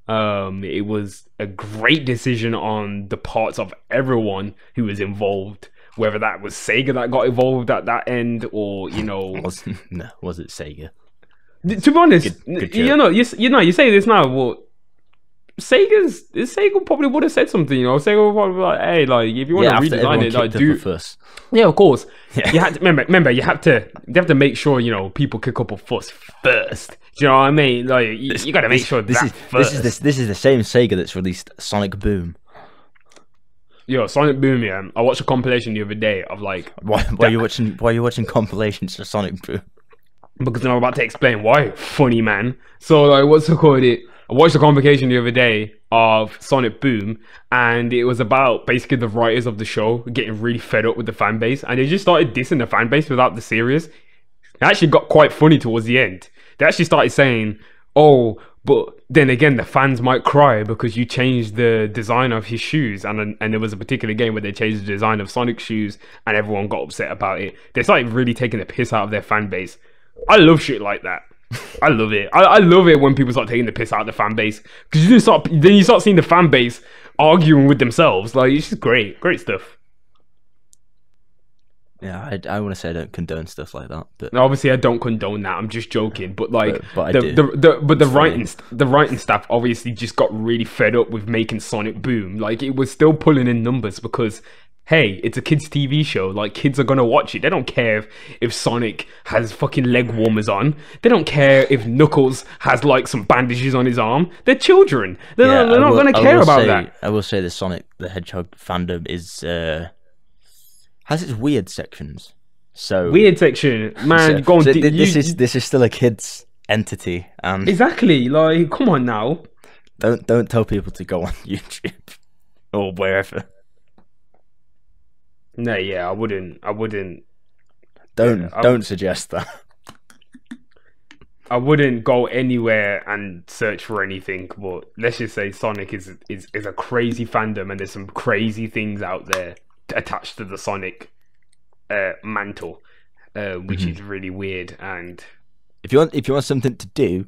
It was a great decision on the parts of everyone who was involved, whether that was Sega that got involved at that end, or was it Sega? To be honest, good you say this now, but Sega probably would have said something. Sega would probably be like, "Hey, like if you want to redesign it, like do first." Yeah, of course. Yeah. You had to remember. You have to make sure people kick up a fuss first. Do you know what I mean? Like you got to make sure this is the same Sega that's released Sonic Boom. Yo, Sonic Boom. Yeah, I watched a compilation the other day of like. Why are you watching compilations of Sonic Boom? Because I'm about to explain why. Funny man. So like, what's it called? I watched a convocation the other day of Sonic Boom, and it was about basically the writers of the show getting really fed up with the fan base, and they just started dissing the fan base without the series. It actually got quite funny towards the end. They actually started saying, "Oh, but then again, the fans might cry because you changed the design of his shoes," and there was a particular game where they changed the design of Sonic's shoes, and everyone got upset about it. They started really taking the piss out of their fan base. I love shit like that. I love it. I love it when people start taking the piss out of the fan base, because you start seeing the fan base arguing with themselves. Like, it's just great stuff. Yeah, I want to say I don't condone stuff like that, but obviously I don't condone that. I'm just joking. But like, but the writing staff obviously just got really fed up with making Sonic Boom. Like, it was still pulling in numbers because, hey, it's a kids' TV show. Like, kids are gonna watch it. They don't care if Sonic has fucking leg warmers on. They don't care if Knuckles has like some bandages on his arm. They're children. They're not gonna care about that. I will say the Sonic the Hedgehog fandom is has its weird sections. So weird section, man. This is still a kids entity, and exactly. Like, come on now. Don't tell people to go on YouTube or wherever. No, yeah, I wouldn't. Don't suggest that. I wouldn't go anywhere and search for anything, but let's just say Sonic is a crazy fandom, and there's some crazy things out there attached to the Sonic mantle, which is really weird. And if you want something to do,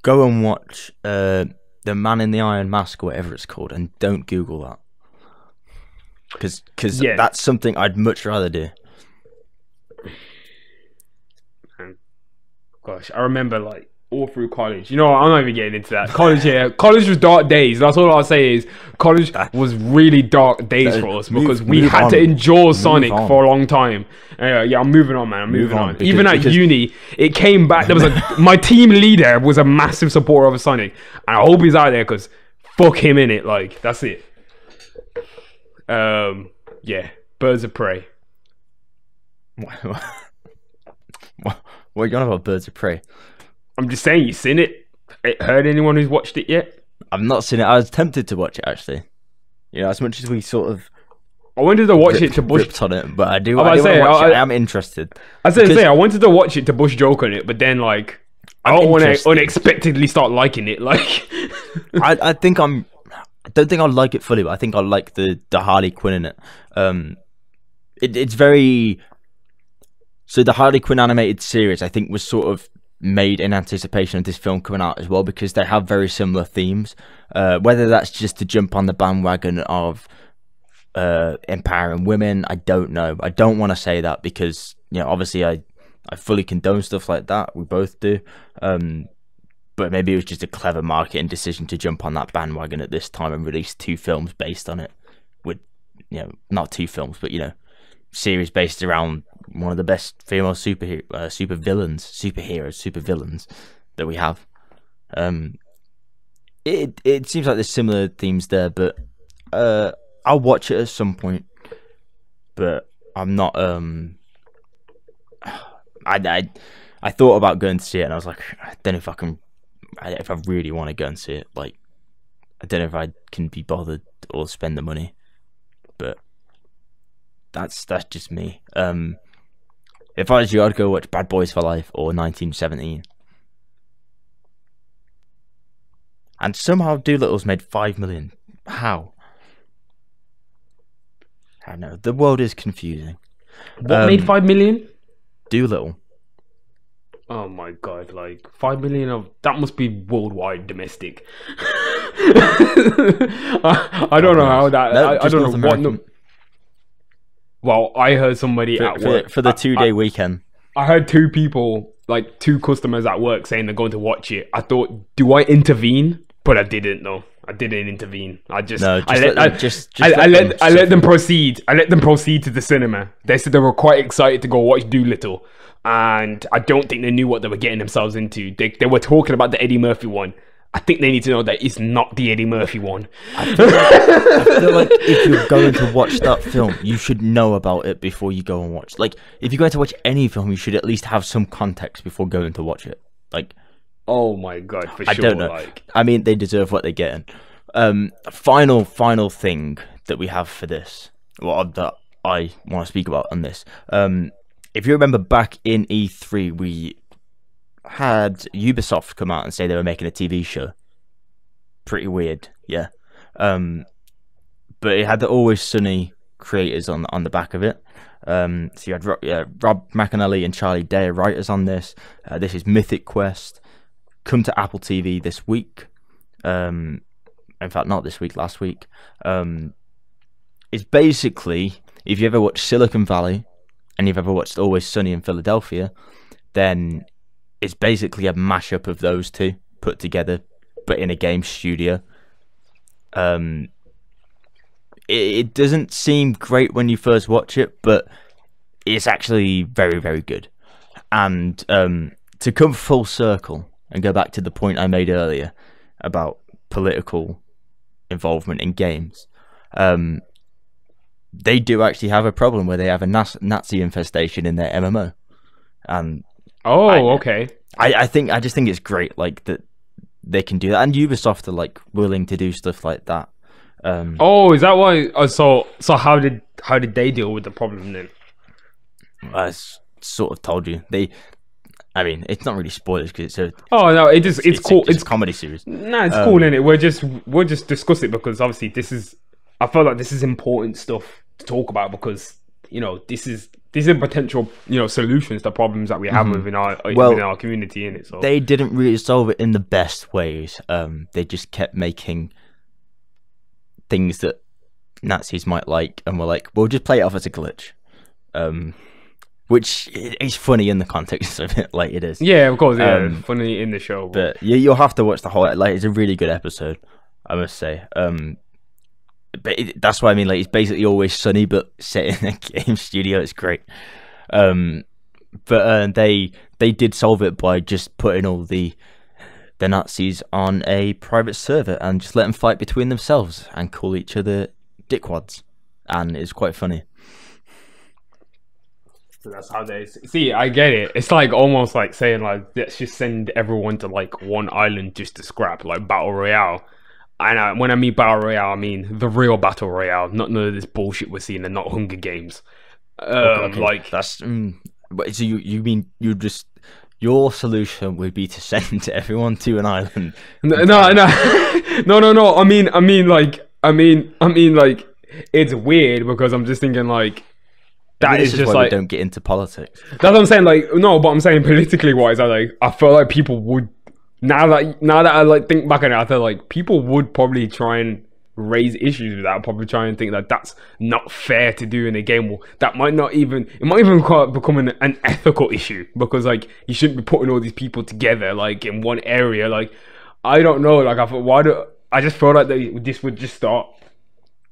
go and watch the Man in the Iron Mask or whatever it's called, and don't Google that. Because that's something I'd much rather do. Gosh, I remember like all through college. You know, I'm not even getting into that. College, yeah. College was dark days. That's all I'll say is college was really dark days for us because we had to endure Sonic for a long time. Yeah, I'm moving on, man. I'm moving on. Even at uni, it came back. There was my team leader was a massive supporter of Sonic, and I hope he's out there because fuck him in it. Like, that's it. Yeah, Birds of Prey. What are you on about, Birds of Prey? I'm just saying, you seen it? Heard anyone who's watched it yet? I've not seen it. I was tempted to watch it, actually. You know, as much as we sort of... I wanted to watch it to Bush... on it, but I am interested. I wanted to watch it to Bush joke on it, but then, like, I don't want to unexpectedly start liking it. Like, I don't think I'll like it fully, but I think I'll like the Harley Quinn in it. It's very... So the Harley Quinn animated series, I think, was sort of made in anticipation of this film coming out as well, because they have very similar themes. Whether that's just to jump on the bandwagon of empowering women, I don't know. I don't want to say that because, you know, obviously I fully condone stuff like that. We both do. But maybe it was just a clever marketing decision to jump on that bandwagon at this time and release 2 films based on it. With, you know, not 2 films, but, you know, series based around one of the best female supervillains that we have. It seems like there's similar themes there, but I'll watch it at some point. But I'm not. I thought about going to see it, and I was like, I don't know if I can. If I really want to go and see it, like, I don't know if I can be bothered or spend the money. But that's just me. If I was you, I'd go watch Bad Boys for Life or 1917. And somehow Doolittle's made 5 million. How? I don't know. The world is confusing. What made 5 million? Doolittle. Oh my god! Like 5 million of that must be worldwide domestic. I don't know how that. No, I don't know what. Well, I heard somebody at work for the 2-day weekend. I heard 2 people, like 2 customers at work, saying they're going to watch it. I thought, do I intervene? But I didn't. No, I didn't intervene. I let them proceed. I let them proceed to the cinema. They said they were quite excited to go watch Doolittle, and I don't think they knew what they were getting themselves into. They were talking about the Eddie Murphy one. I think they need to know that it's not the Eddie Murphy one. I feel like if you're going to watch that film, you should know about it before you go and watch. Like, if you're going to watch any film, you should at least have some context before going to watch it. Like, oh my god, for sure. I don't know. Like, I mean, they deserve what they're getting. Final thing that we have for this, that I want to speak about on this. If you remember back in E3, we had Ubisoft come out and say they were making a TV show. Pretty weird, yeah. But it had the Always Sunny creators on the back of it. So you had Rob McAnally and Charlie Day, writers on this. This is Mythic Quest. Come to Apple TV this week. In fact, not this week, last week. It's basically, if you ever watched Silicon Valley and you've ever watched Always Sunny in Philadelphia, then it's basically a mashup of those 2 put together, but in a game studio. It doesn't seem great when you first watch it, but it's actually very, very good. And to come full circle and go back to the point I made earlier about political involvement in games, they do actually have a problem where they have a Nazi infestation in their MMO. And okay. I just think it's great, like, that they can do that, and Ubisoft are like willing to do stuff like that. Is that why? So how did they deal with the problem then? I sort of told you. I mean, it's not really spoilers because it's a. Oh no, it's cool. It's a comedy series. Nah, it's cool, innit? We'll just discuss it because obviously I feel like this is important stuff to talk about because, you know, these are potential, you know, solutions to problems that we have within our community, innit? So they didn't really solve it in the best ways. They just kept making things that Nazis might like, and we're like, we'll just play it off as a glitch. which is funny in the context of it, like it is. Yeah, of course, yeah, funny in the show. But you'll have to watch the whole. Like, it's a really good episode, I must say. But that's what I mean. Like, it's basically Always Sunny, but set in a game studio. It's great. But they did solve it by just putting all the Nazis on a private server and just let them fight between themselves and call each other dickwads, and it's quite funny. So that's how they see. I get it. It's like almost like saying like, let's just send everyone to like one island just to scrap, like battle royale. And when I mean battle royale, I mean the real battle royale, not none of this bullshit we're seeing and not Hunger Games. Okay. Like that's. So you mean you just your solution would be to send everyone to an island? No. I mean like it's weird because I'm just thinking like. That is just why like we don't get into politics. That's what I'm saying. Like, no, but I'm saying politically wise, I feel like people would now that I like think back on it, I feel like people would probably try and raise issues with that. Probably try and think that that's not fair to do in a game. Well, it might even become an ethical issue because like you shouldn't be putting all these people together like in one area. Like, I don't know. Like, I just feel like this would just start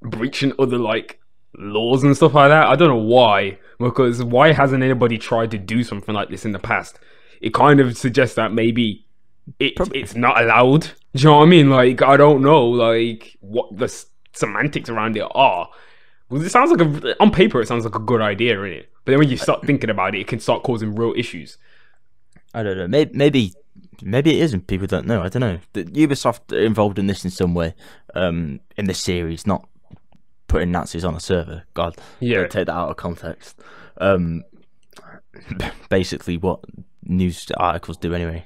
breaching other like laws and stuff like that. I don't know why, because why hasn't anybody tried to do something like this in the past? It kind of suggests that maybe it's not allowed. Do you know what I mean? Like, I don't know, like what the semantics around it are. Well, it sounds like on paper it sounds like a good idea, innit? But then when you start thinking about it, it can start causing real issues. I don't know. Maybe it isn't. People don't know. I don't know. The Ubisoft are involved in this in some way. In the series, not putting Nazis on a server. God, yeah. Don't take that out of context. Basically, what news articles do anyway.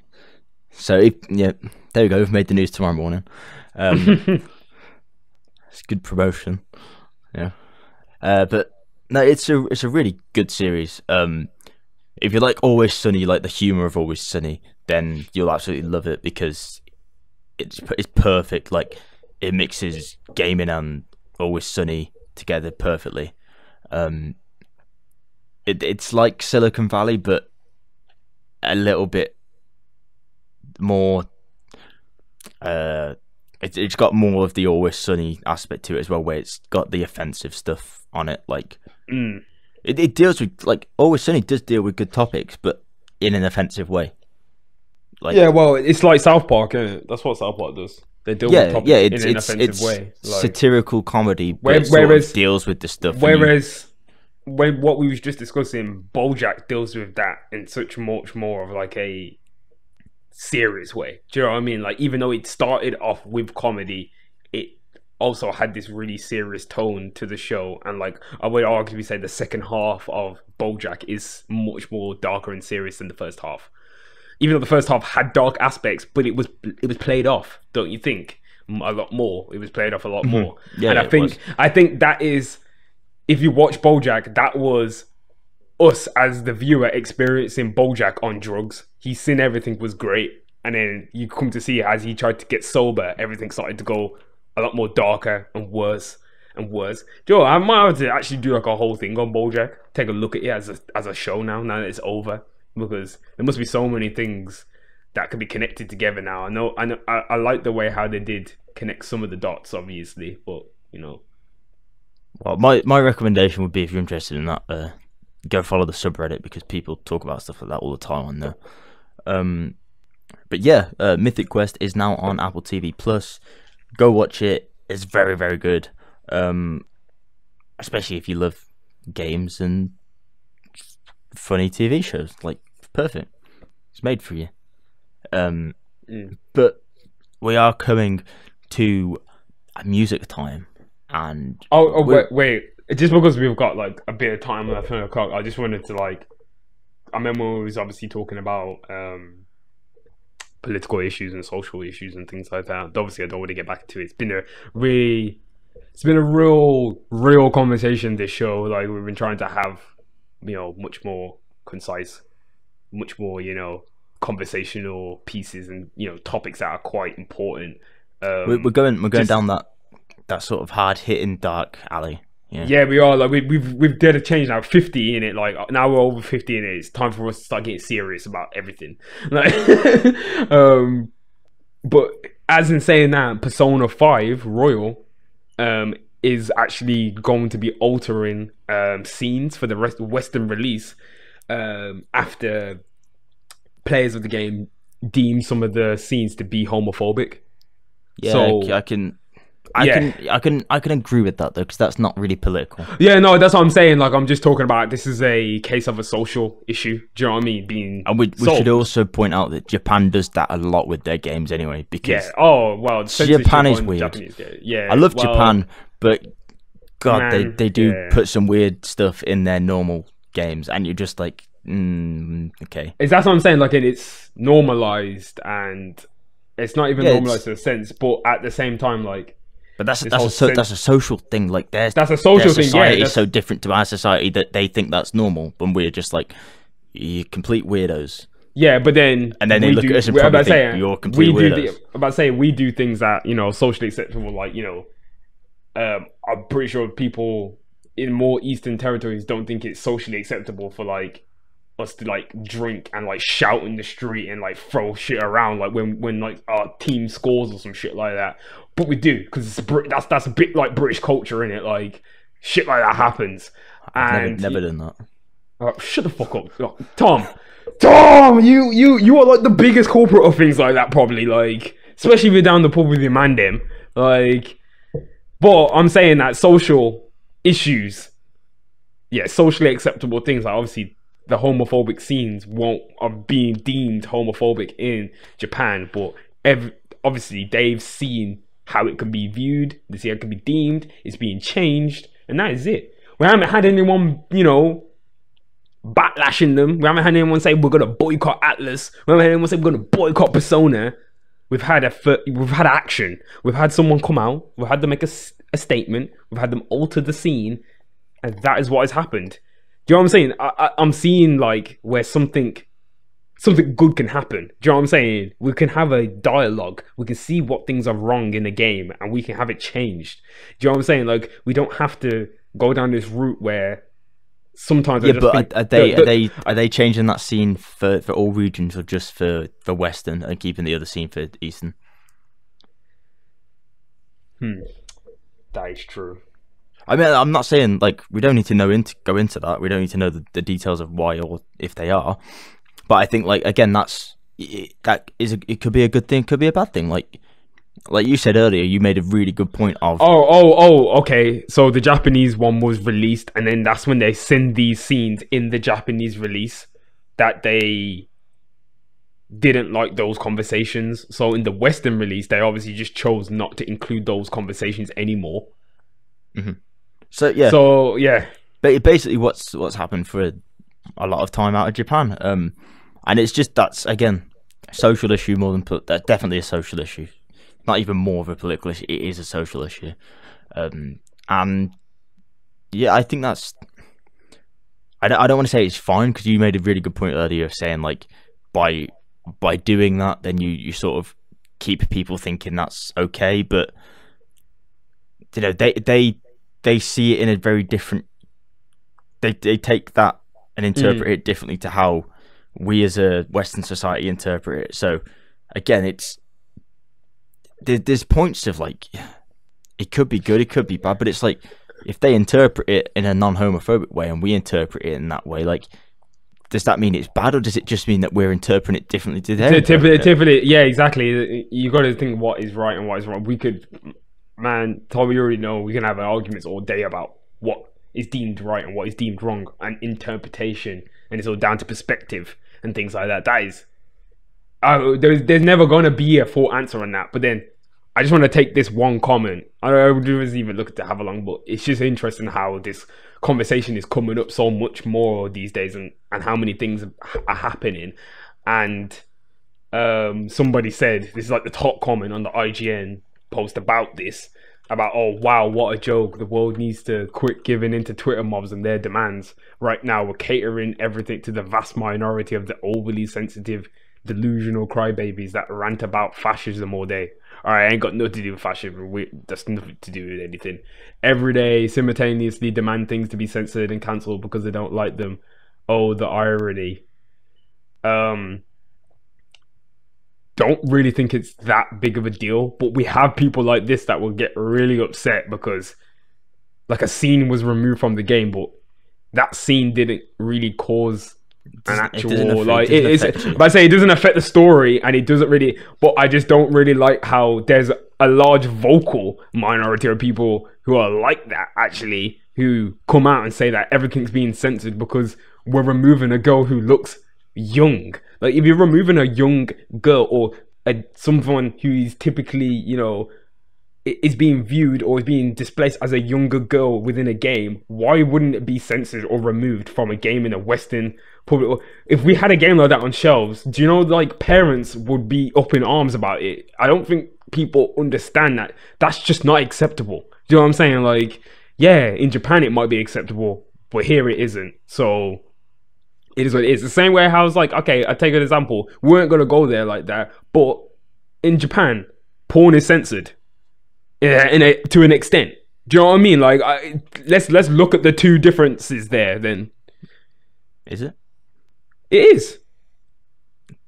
So there we go. We've made the news tomorrow morning. It's good promotion. Yeah, but no, it's a really good series. If you like Always Sunny, you like the humor of Always Sunny, then you'll absolutely love it because it's perfect. Like, it mixes gaming and Always Sunny together perfectly. It's like Silicon Valley, but a little bit more. It's got more of the Always Sunny aspect to it as well, where it's got the offensive stuff on it. Like, it deals with, like, Always Sunny does deal with good topics, but in an offensive way. Like, yeah, well, it's like South Park, isn't it? That's what South Park does. They deal with topics in an offensive way. Like, satirical comedy, but whereas deals with the stuff. Whereas when what we was just discussing, Bojack deals with that in such much more of like a serious way. Do you know what I mean? Like, even though it started off with comedy, it also had this really serious tone to the show. And like, I would arguably say the second half of Bojack is much more darker and serious than the first half. Even though the first half had dark aspects, but it was played off, don't you think? A lot more. It was played off a lot more. Yeah, and I think that is, if you watch Bojack, that was us as the viewer experiencing Bojack on drugs. He's seen everything was great, and then you come to see as he tried to get sober, everything started to go a lot more darker and worse and worse. Joe, I might have to actually do like a whole thing on Bojack. Take a look at it as a show now that it's over. Because there must be so many things that could be connected together now. I like the way how they did connect some of the dots, obviously, but you know. Well, my recommendation would be, if you're interested in that, go follow the subreddit, because people talk about stuff like that all the time on there. But yeah, Mythic Quest is now on Apple TV Plus. Go watch it. It's very, very good. Especially if you love games and funny TV shows. Like, perfect. It's made for you. But we are coming to music time, and wait, just because we've got like a bit of time left on the clock, I just wanted to like, I remember when we was obviously talking about political issues and social issues and things like that. Obviously I don't want to get back to it. It's been a real conversation, this show. Like, we've been trying to have, you know, much more concise, much more, you know, conversational pieces and, you know, topics that are quite important. We're going down that sort of hard hitting dark alley Yeah, we are. Like we've did a change now. 50 in it. Like now we're over 50 in it. It's time for us to start getting serious about everything. Like, but as in saying that, Persona 5 Royal, is actually going to be altering scenes for the Western release after players of the game deem some of the scenes to be homophobic. Yeah, so I can agree with that though, because that's not really political. Yeah, no, that's what I'm saying. Like, I'm just talking about this is a case of a social issue. Do you know what I mean? And we should also point out that Japan does that a lot with their games anyway. Because Japan is weird. Yeah, I love Japan, but God, they do put some weird stuff in their normal games, and you're just like, okay. That's what I'm saying. Like, it's normalized, and it's not even normalized in a sense, but at the same time, like. But that's a social thing. Like that's a social thing. Society is so different to our society that they think that's normal, when we're just like, you complete weirdos. Yeah, but then they look at us and probably think you're complete weirdos. I'm about to say we do things that, you know, socially acceptable. Like, you know, I'm pretty sure people in more Eastern territories don't think it's socially acceptable for like us to like drink and like shout in the street and like throw shit around like when like our team scores or some shit like that. But we do, because that's a bit like British culture, in it. Like, shit like that happens. I've never done that. Shut the fuck up, Tom. You are like the biggest culprit of things like that, probably. Like, especially if you're down the pub with your man, them. Like, but I'm saying that social issues, socially acceptable things, like obviously the homophobic scenes are being deemed homophobic in Japan, but obviously they've seen how it can be viewed, they see how it can be deemed, it's being changed, and that is it. We haven't had anyone, you know, backlashing them. We haven't had anyone say we're gonna boycott Atlas. We haven't had anyone say we're gonna boycott Persona. We've had action. We've had someone come out. We've had them make a statement. We've had them alter the scene, and that is what has happened. Do you know what I'm saying? I'm seeing like where something good can happen. Do you know what I'm saying? We can have a dialogue. We can see what things are wrong in the game, and we can have it changed. Do you know what I'm saying? Like, we don't have to go down this route where sometimes. Yeah, but are they changing that scene for all regions, or just for Western, and keeping the other scene for Eastern? That is true. I mean, I'm not saying like we don't need to go into that. We don't need to know the details of why or if they are. But I think, like, again, it could be a good thing, could be a bad thing. Like you said earlier, you made a really good point of. Okay. So the Japanese one was released, and then that's when they send these scenes in the Japanese release that they didn't like those conversations. So in the Western release, they obviously just chose not to include those conversations anymore. Mm-hmm. So yeah. But basically, what's happened for a lot of time out of Japan, and it's just that's again a social issue more than that's definitely a social issue, not even more of a political issue. It is a social issue, and yeah, I think that's. I don't want to say it's fine, because you made a really good point earlier of saying like by doing that, then you sort of keep people thinking that's okay, but you know they see it in a very different. They take that and interpret it differently to how we as a Western society interpret it. So again, there's points of like, it could be good, it could be bad, but it's like, if they interpret it in a non-homophobic way and we interpret it in that way, like, does that mean it's bad, or does it just mean that we're interpreting it differently today? Typically, yeah, exactly. You got to think what is right and what is wrong. We could, man, Tom, you already know, we can have arguments all day about what is deemed right and what is deemed wrong, and interpretation, and it's all down to perspective and things like that. That is, there's never going to be a full answer on that. But then I just want to take this one comment. I wasn't even looking to have a long, but it's just interesting how this conversation is coming up so much more these days, and how many things are happening. And somebody said, this is like the top comment on the IGN post about this, about, oh wow, what a joke, the world needs to quit giving into Twitter mobs and their demands. Right now we're catering everything to the vast minority of the overly sensitive, delusional crybabies that rant about fascism all day. all right, I ain't got nothing to do with fashion. That's nothing to do with anything. Every day, simultaneously demand things to be censored and cancelled because they don't like them. Oh, the irony. Don't really think it's that big of a deal, but we have people like this that will get really upset because like a scene was removed from the game, but that scene didn't really cause an actual like but I say it doesn't affect the story, and it doesn't really, but I just don't really like how there's a large vocal minority of people who are like that actually, who come out and say that everything's being censored because we're removing a girl who looks young. Like, if you're removing a young girl or someone who is typically, you know, is being viewed or is being displaced as a younger girl within a game, why wouldn't it be censored or removed from a game in a Western public? If we had a game like that on shelves, do you know, like, parents would be up in arms about it? I don't think people understand that that's just not acceptable. Do you know what I'm saying? Like, yeah, in Japan it might be acceptable, but here it isn't. So it is what it is. The same way how I was like, okay, I take an example. We weren't gonna go there like that, but in Japan, porn is censored, to an extent. Do you know what I mean? Like, let's look at the two differences there. Then, is it? It is.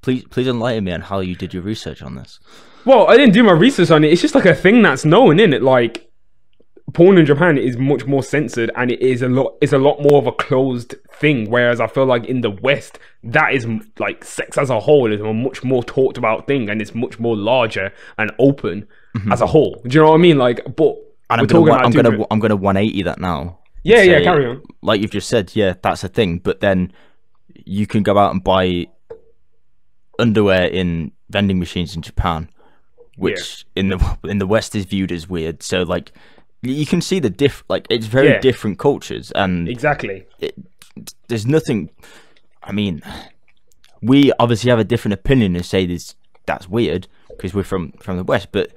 Please enlighten me on how you did your research on this. Well, I didn't do my research on it. It's just like a thing that's known, isn't it? Like, porn in Japan is much more censored, and it's a lot more of a closed thing, whereas I feel like in the West, that is like sex as a whole is a much more talked about thing, and it's much more larger and open as a whole. Do you know what I mean? Like, but I'm gonna 180 that now. Yeah, carry on. Like you've just said, yeah, that's a thing, but then you can go out and buy underwear in vending machines in Japan, which in the West is viewed as weird. So like, you can see the like, it's very different cultures, and exactly, there's nothing. I mean, we obviously have a different opinion and say that's weird because we're from the West, but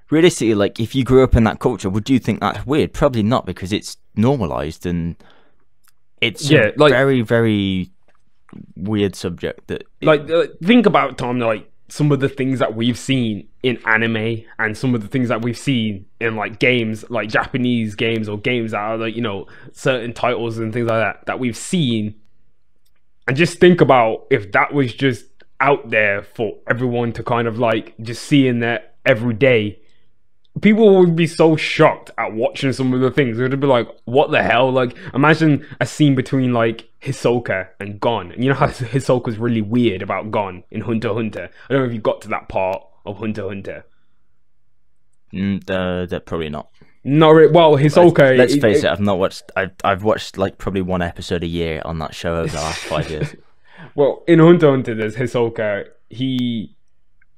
realistically, like, if you grew up in that culture, would you think that's weird? Probably not, because it's normalized, and it's a very, very weird subject. That think about, Tom, like, some of the things that we've seen in anime and some of the things that we've seen in like games, like Japanese games or games that are like, you know, certain titles and things like that we've seen, and just think about if that was just out there for everyone to kind of like just see in there every day. People would be so shocked at watching some of the things. They'd be like, what the hell? Like, imagine a scene between like Hisoka and Gon. And you know how Hisoka's really weird about Gon in Hunter x Hunter? I don't know if you got to that part of Hunter x Hunter. That probably not. No, well, Hisoka. Let's face it. I've not watched. I've watched like probably one episode a year on that show over the last 5 years. Well, in Hunter x Hunter, there's Hisoka. He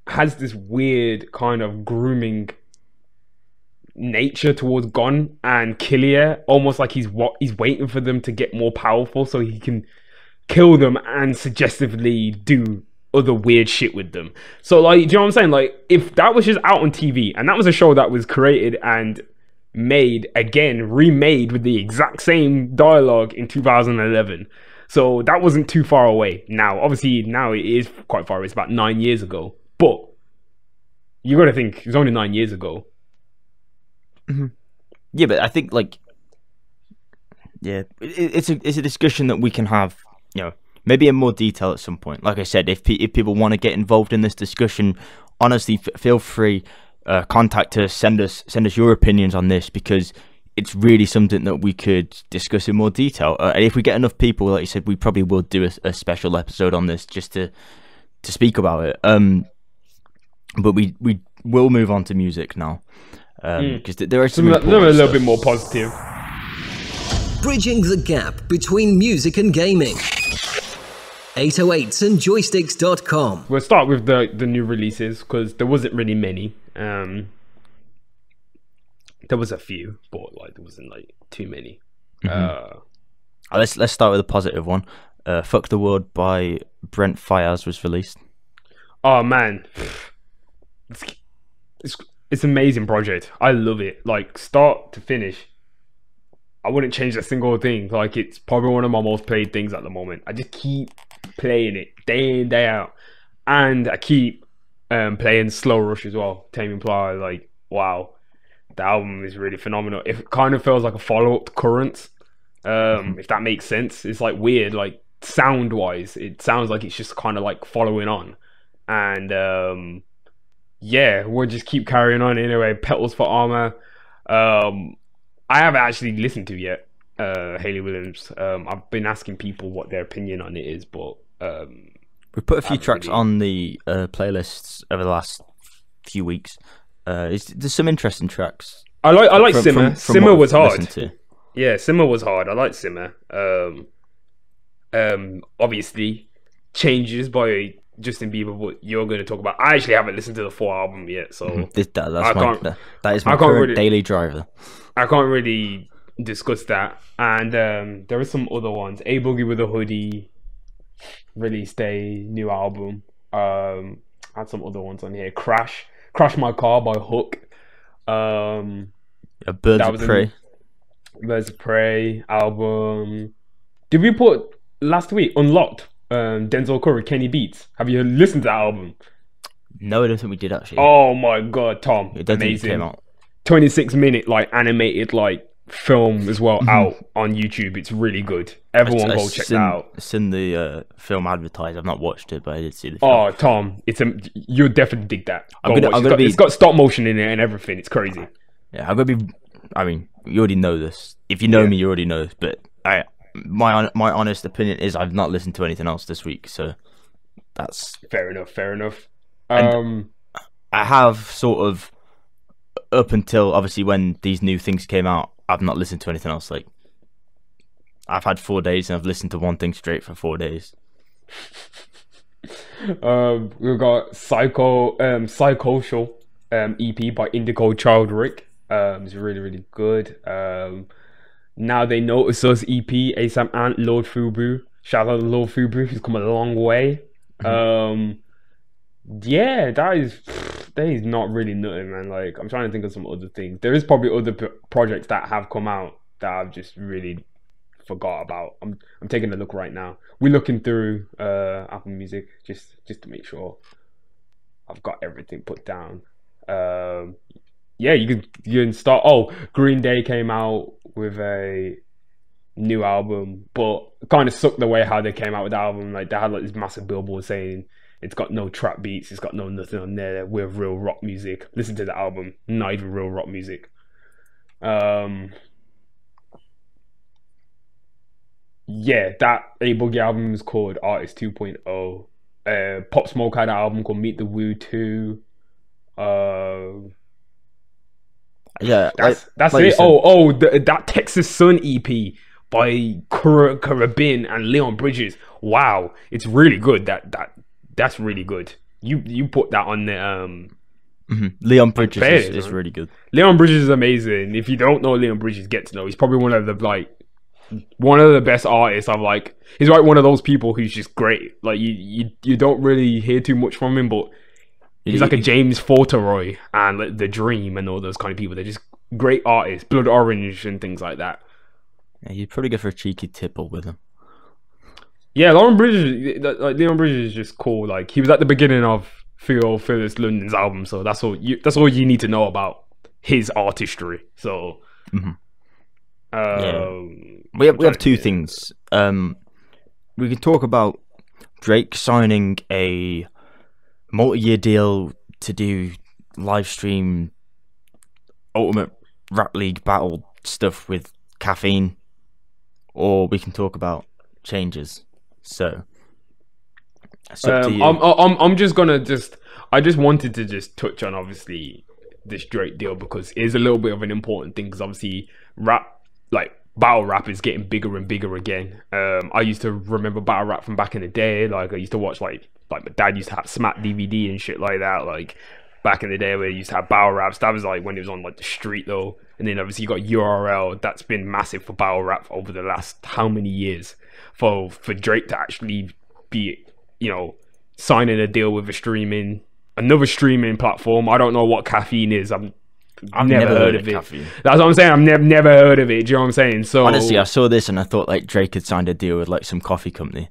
has this weird kind of grooming nature towards Gon and Killia, almost like he's waiting for them to get more powerful so he can kill them and suggestively do other weird shit with them. So like, do you know what I'm saying? Like, if that was just out on TV and that was a show that was created and made again, remade with the exact same dialogue in 2011, so that wasn't too far away. Now obviously now it is quite far away. It's about 9 years ago, but you gotta think it was only 9 years ago. Mm-hmm. Yeah, but I think like, yeah, it's a discussion that we can have, you know, maybe in more detail at some point. Like I said, if people want to get involved in this discussion, honestly, feel free, contact us, send us your opinions on this, because it's really something that we could discuss in more detail. And if we get enough people, like you said, we probably will do a special episode on this just to speak about it. But we will move on to music now. Because there are some a little bit more positive. Bridging the gap between music and gaming. 808s and Joysticks.com. We'll start with the new releases, because there wasn't really many. There was a few, but like there wasn't like too many. Mm-hmm. Let's start with a positive one. Fuck the World by Brent Faiyaz was released. Oh man, it's an amazing project. I love it, like start to finish. I wouldn't change a single thing. Like, it's probably one of my most played things at the moment. I just keep playing it day in, day out, and I keep playing Slow Rush as well. Tame Impala, like, wow, the album is really phenomenal. It kind of feels like a follow-up to Currents, if that makes sense. It's like weird, like sound-wise, it sounds like it's just kind of like following on. And yeah, we'll just keep carrying on anyway. Petals for Armor. I haven't actually listened to yet. Hayley Williams. I've been asking people what their opinion on it is, but we put a few tracks on the playlists over the last few weeks. There's some interesting tracks. I like Simmer. Simmer was hard. Yeah, Simmer was hard. I like Simmer. Obviously, Changes by Justin Bieber, what you're going to talk about. I actually haven't listened to the full album yet, so that is my current daily driver. I can't really discuss that. And there are some other ones. A Boogie with a Hoodie released a new album. Had some other ones on here. Crash My Car by Hook. Birds of Prey album. Did we put last week Unlocked? Denzel Curry, Kenny Beats. Have you listened to that album? No, I don't think we did actually. Oh my god, Tom! Amazing. Came out. 26-minute like animated like film as well out on YouTube. It's really good. Everyone go check that out. I've seen the film advertised. I've not watched it, but I did see the film. Oh, Tom, you'll definitely dig that. It's got stop motion in it and everything. It's crazy. Yeah, I'm gonna be. I mean, you already know this. If you know me, you already know this. But my honest opinion is I've not listened to anything else this week, so that's fair enough. I have sort of up until obviously when these new things came out, I've not listened to anything else. Like I've had 4 days and I've listened to one thing straight for 4 days. We've got Psychosocial EP by Indigo Childrick. It's really, really good. Now They Notice Us EP, ASAP Ant, Lord Fubu. Shout out to Lord Fubu, he's come a long way. Yeah, that is not really nothing, man. Like, I'm trying to think of some other things. There is probably other projects that have come out that I've just really forgot about. I'm taking a look right now. We're looking through Apple Music just to make sure I've got everything put down. Yeah, you can start. Oh, Green Day came out with a new album, but kind of sucked the way how they came out with the album. Like, they had like this massive billboard saying it's got no trap beats, it's got no nothing on there with real rock music. Listen to the album, not even real rock music. Yeah, that A Boogie album is called Artist 2.0. Pop Smoke had an album called Meet the Woo 2. Yeah, that's it. That Texas Sun EP by Carabin and Leon Bridges. Wow, it's really good. That's really good. You put that on the Leon Bridges is really good. Leon Bridges is amazing. If you don't know Leon Bridges, get to know. He's probably one of the best artists. He's like one of those people who's just great. Like you don't really hear too much from him, but he's like a James Fauntleroy and like The Dream and all those kind of people. They're just great artists. Blood Orange and things like that. Yeah, you'd probably go for a cheeky tipple with him. Yeah, Leon Bridges is just cool. Like, he was at the beginning of Phyllis London's album, so that's all you need to know about his artistry. So, we have two things. We can talk about Drake signing a multi-year deal to do live stream Ultimate Rap League battle stuff with Caffeine, or we can talk about Changes. So I'm just gonna I just wanted to just touch on obviously this Drake deal because it is a little bit of an important thing, because obviously battle rap is getting bigger and bigger again. I used to remember battle rap from back in the day. Like, I used to watch like my dad used to have Smack DVD and shit like that. Like, back in the day where he used to have battle raps. That was like when it was on like the street though. And then obviously you got URL. That's been massive for battle rap over the last how many years. For Drake to actually be, signing a deal with another streaming platform. I don't know what Caffeine is. I've never heard of it. Caffeine. That's what I'm saying. I've never heard of it. Do you know what I'm saying? So honestly, I saw this and I thought like Drake had signed a deal with like some coffee company.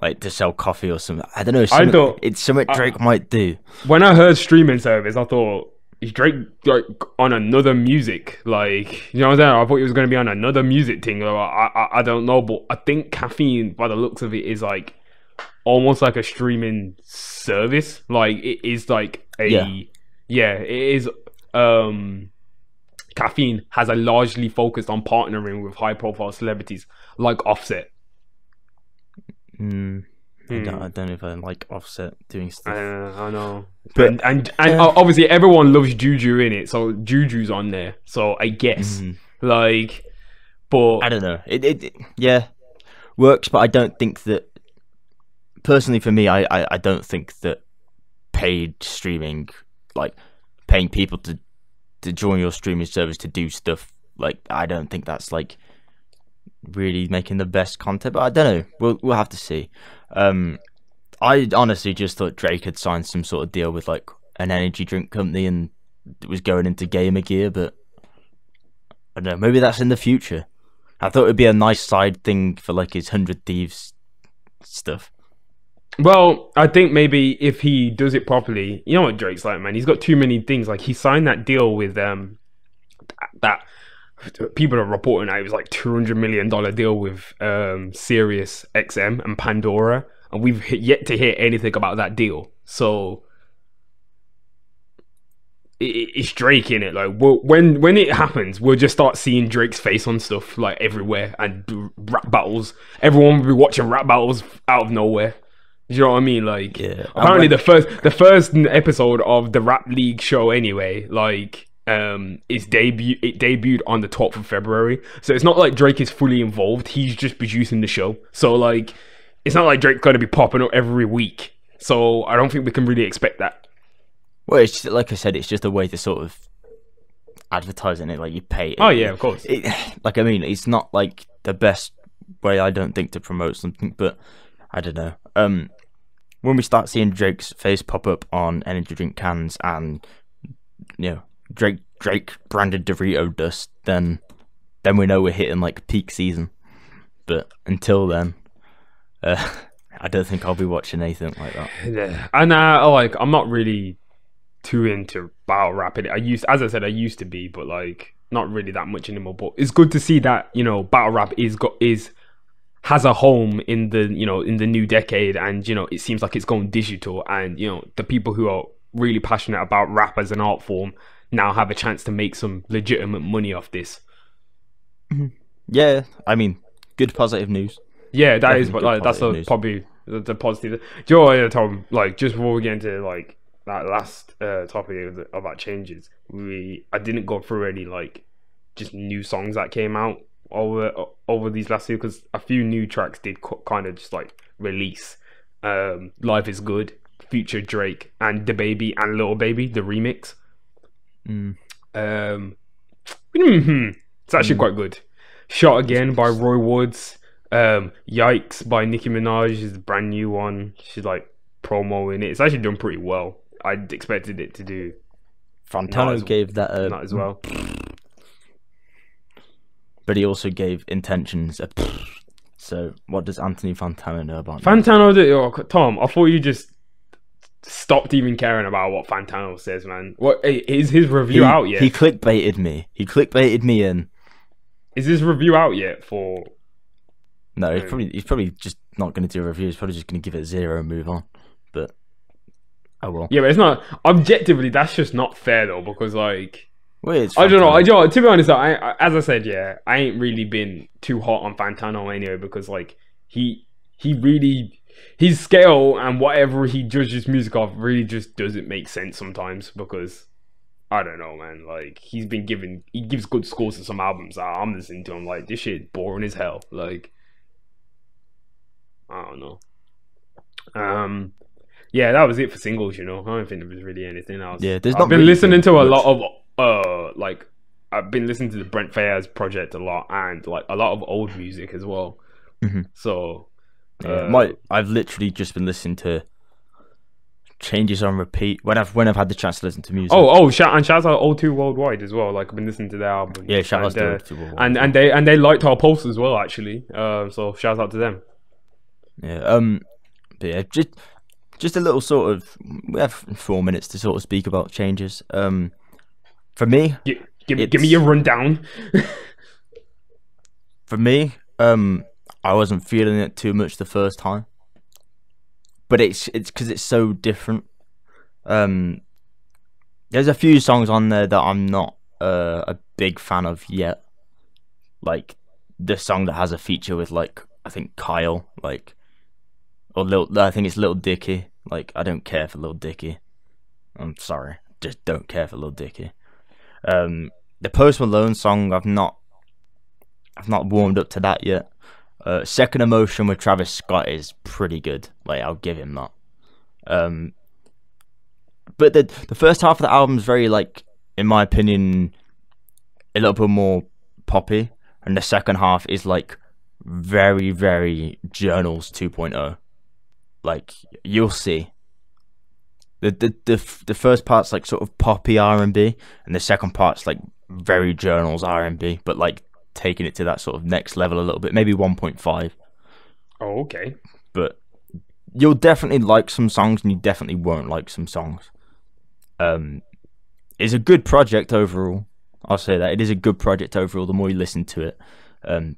like to sell coffee or something. I don't know. It's something Drake might do. When I heard streaming service, I thought, is Drake like on another music? Like, you know what I'm saying? I thought he was going to be on another music thing. I don't know, but I think caffeine, by the looks of it, is like almost like a streaming service. Like it is like it is. Caffeine has a largely focused on partnering with high-profile celebrities like Offset. I don't know if I like Offset doing stuff. I know, but and obviously everyone loves Juju in it, so Juju's on there. So I guess like, but I don't know. It works, but I don't think that. Personally, for me, I don't think that paid streaming, like paying people to join your streaming service to do stuff, like I don't think that's like really making the best content. But I don't know. We'll have to see. I honestly just thought Drake had signed some sort of deal with like an energy drink company and was going into gamer gear, but I don't know. Maybe that's in the future. I thought it'd be a nice side thing for like his 100 Thieves stuff. Well, I think maybe if he does it properly, you know what Drake's like, man. He's got too many things. Like he signed that deal with that people are reporting that it was like $200 million deal with Sirius XM and Pandora, and we've yet to hear anything about that deal. So it's Drake in it. Like when it happens, we'll just start seeing Drake's face on stuff like everywhere and rap battles. Everyone will be watching rap battles out of nowhere. You know what I mean? Like, apparently the first episode of the Rap League show, anyway, like, it debuted on the 12th of February. So it's not like Drake is fully involved. He's just producing the show. So like, it's not like Drake's going to be popping up every week. So I don't think we can really expect that. Well, it's just, like I said, it's just a way to sort of advertising it. Like you pay it. Oh yeah, of course. Like I mean, it's not like the best way, I don't think, to promote something, but I don't know. When we start seeing Drake's face pop up on energy drink cans and Drake branded Dorito dust, then we know we're hitting like peak season. But until then, I don't think I'll be watching anything like that. Yeah, and I'm not really too into battle rap. As I said, I used to be, but like not really that much anymore. But it's good to see that battle rap has a home in the in the new decade, and it seems like it's going digital, and the people who are really passionate about rap as an art form now have a chance to make some legitimate money off this. Yeah, I mean, good positive news. Yeah, that is, but like that's probably the positive. Do you know what, Tom? Like just before we get into like that last topic about changes, I didn't go through any like just new songs that came out over these last year, because a few new tracks did kind of just like release. Life is Good, Future Drake and The Baby and Lil Baby, the remix. It's actually quite good. Shot Again by Roy Woods. Yikes by Nicki Minaj is the brand new one. She's like promoing it. It's actually done pretty well. I expected it to do. Fantano gave that not as well. But he also gave Intentions a. So what does Anthony Fantano know about Fantano? Tom, I thought you just stopped even caring about what Fantano says, man. What is his review out yet? He clickbaited me. He clickbaited me in. Is this review out yet for? No, he's probably just not going to do a review. He's probably just going to give it 0 and move on. But oh well. Yeah, but it's not objectively. That's just not fair though, because like. Well, I don't know. To be honest, as I said, I ain't really been too hot on Fantano anyway, because like he really, his scale and whatever he judges music off really just doesn't make sense sometimes, because I don't know, man. Like he gives good scores to some albums that I'm listening to. I'm like, this shit boring as hell. Like I don't know. Yeah, that was it for singles. I don't think there was really anything else. Yeah, I've been listening to a lot of like I've been listening to the Brent Faiyaz project a lot, and like a lot of old music as well. So I've literally just been listening to Changes on repeat when I've had the chance to listen to music. Shout out O2 Worldwide as well. Like I've been listening to their album. Yeah, shout out to O2 Worldwide. And they liked our post as well, actually. So shout out to them. Yeah. But yeah, just a little sort of. We have 4 minutes to sort of speak about changes. For me, give me a rundown. For me, I wasn't feeling it too much the first time, but it's because it's so different. There's a few songs on there that I'm not a big fan of yet, like the song that has a feature with like I think Kyle, like, or I think it's Lil Dicky. Like, I don't care for Lil Dicky. I'm sorry, just don't care for Lil Dicky. The Post Malone song, I've not warmed up to that yet. Second Emotion with Travis Scott is pretty good. Like, I'll give him that. But the first half of the album is very, like, in my opinion, a little bit more poppy, and the second half is like very, very Journals 2.0. Like, you'll see. The first part's like sort of poppy R&B, and the second part's like very Journals R&B, but like taking it to that sort of next level a little bit, maybe 1.5. Oh, okay. But you'll definitely like some songs, and you definitely won't like some songs. It's a good project overall. I'll say that it is a good project overall. The more you listen to it,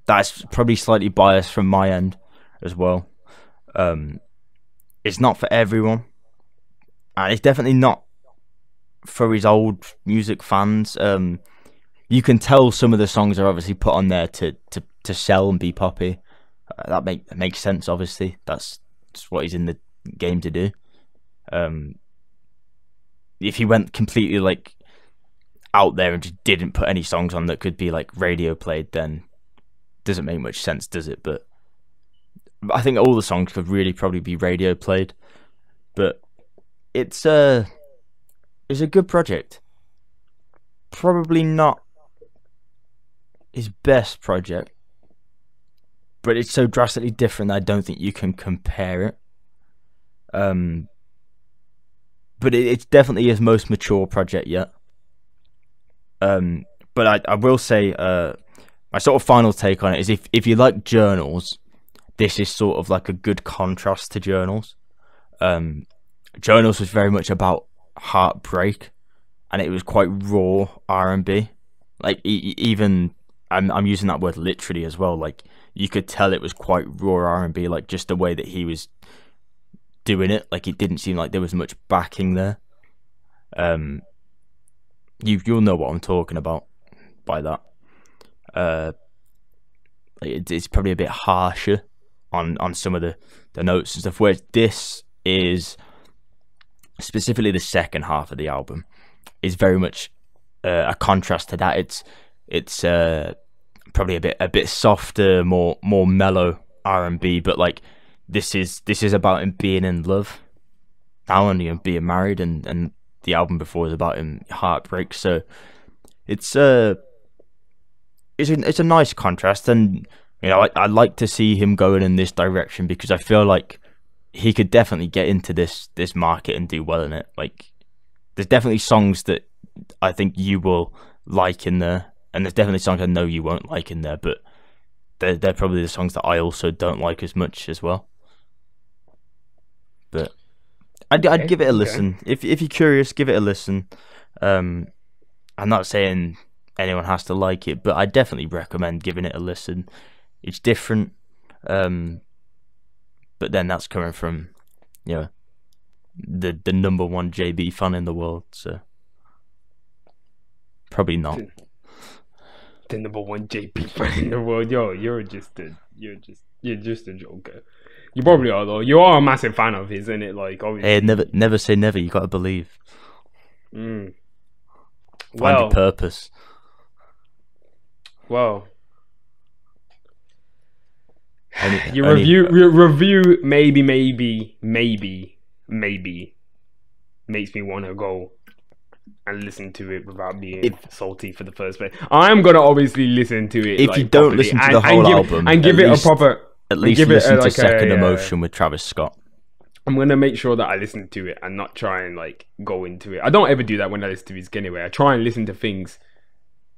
that's probably slightly biased from my end as well. It's not for everyone, and it's definitely not for his old music fans. You can tell some of the songs are obviously put on there to sell and be poppy. That makes sense. Obviously, that's what he's in the game to do. If he went completely like out there and just didn't put any songs on that could be like radio played, then doesn't make much sense, does it? But I think all the songs could really probably be radio played. But it's a good project. Probably not his best project, but it's so drastically different that I don't think you can compare it. But it's definitely his most mature project yet. But I will say, my sort of final take on it is if you like Journals, this is sort of like a good contrast to Journals. Journals was very much about heartbreak, and it was quite raw R&B. Like, even I'm using that word literally as well. Like, you could tell it was quite raw R&B, like just the way that he was doing it. Like, it didn't seem like there was much backing there. You'll know what I'm talking about by that. It's probably a bit harsher on some of the notes and stuff, whereas this is, specifically the second half of the album, is very much a contrast to that. It's probably a bit softer, more mellow R&B, but like this is about him being in love now and being married, and the album before was about him heartbreak. So it's a nice contrast, and I like to see him going in this direction, because I feel like he could definitely get into this market and do well in it. Like, there's definitely songs that I think you will like in there, and there's definitely songs I know you won't like in there, but they're probably the songs that I also don't like as much as well. But I'd give it a listen. If you're curious, give it a listen. I'm not saying anyone has to like it, but I definitely recommend giving it a listen. It's different, but then that's coming from the number one JB fan in the world, so probably not. The number one JB fan in the world. Yo, you're just a joker. You probably are, though. You are a massive fan of his, isn't it? Like, obviously. Hey, never say never. You gotta believe. Find your purpose. Well, your review maybe makes me want to go and listen to it without being salty for the first place. I'm gonna obviously listen to it. If you don't properly, listen to the whole album, and give it a proper, at least listen to Second Emotion with Travis Scott. I'm gonna make sure that I listen to it and not try and like go into it. I don't ever do that when I listen to music anyway. I try and listen to things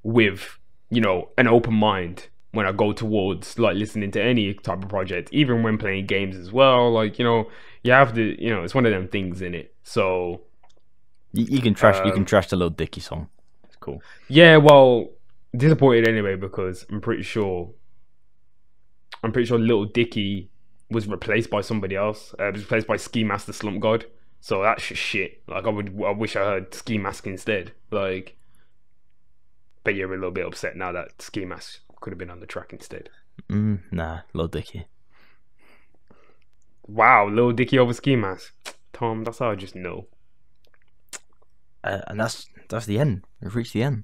with an open mind when I go towards like listening to any type of project, even when playing games as well. Like, you know, you have to, you know, it's one of them things in it. So you can trash the Lil Dicky song. It's cool. Yeah, well, disappointed anyway because I'm pretty sure Lil Dicky was replaced by somebody else. It was replaced by Ski Mask the Slump God. So that's just shit. Like, I wish I heard Ski Mask instead. Like, but you're a little bit upset now that Ski Mask could have been on the track instead. Nah, Lil Dicky. Wow, Lil Dicky over Ski Mask. Tom, that's how I just know. And that's the end. We've reached the end.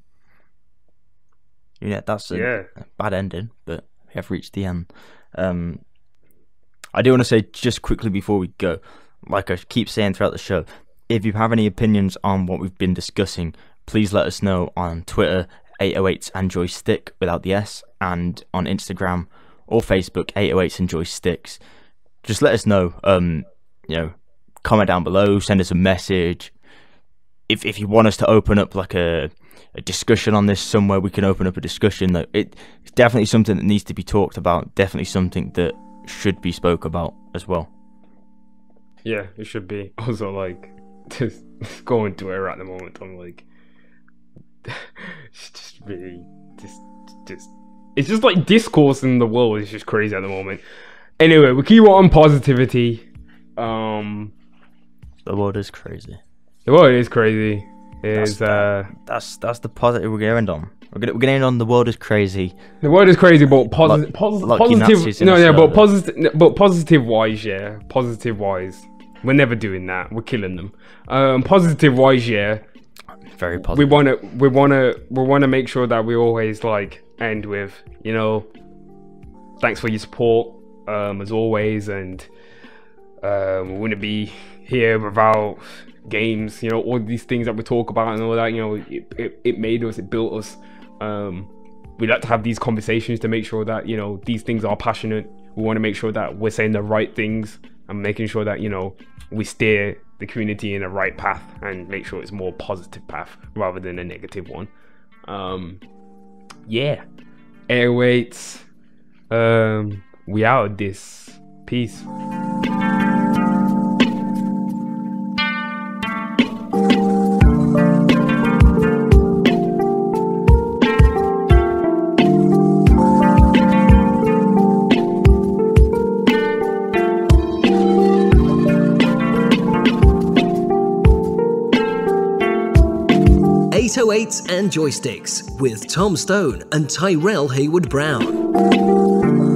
Yeah, that's a bad ending, but we have reached the end. I do want to say just quickly before we go, like I keep saying throughout the show, if you have any opinions on what we've been discussing, please let us know on Twitter, 808s and Joystick without the S, and on Instagram or Facebook, 808s and Joysticks. Just let us know. You know, comment down below, send us a message. If you want us to open up like a discussion on this somewhere, we can open up a discussion. That it's definitely something that needs to be talked about. Definitely something that should be spoke about as well. Yeah, it should be. Also, like, just going to Twitter at the moment, I'm like, it's just really, it's just like discourse in the world is just crazy at the moment. Anyway, we keep on positivity. The world is crazy. The world is crazy. That's the positive we're going to end on. We're gonna end on the world is crazy. The world is crazy, but positive. No, yeah, but positive wise, yeah. Positive wise, we're never doing that. We're killing them. Positive wise, yeah. Very positive. We wanna make sure that we always like end with, you know, thanks for your support, as always, and we wouldn't be here without games, you know, all these things that we talk about and all that, you know, it made us, it built us. We like to have these conversations to make sure that, you know, these things are passionate. We want to make sure that we're saying the right things and making sure that, you know, we steer the community in a right path and make sure it's more positive path rather than a negative one. Yeah, airwaits, we out this. Peace. 808s and Joysticks with Tom Stone and Tairell Haywood Brown.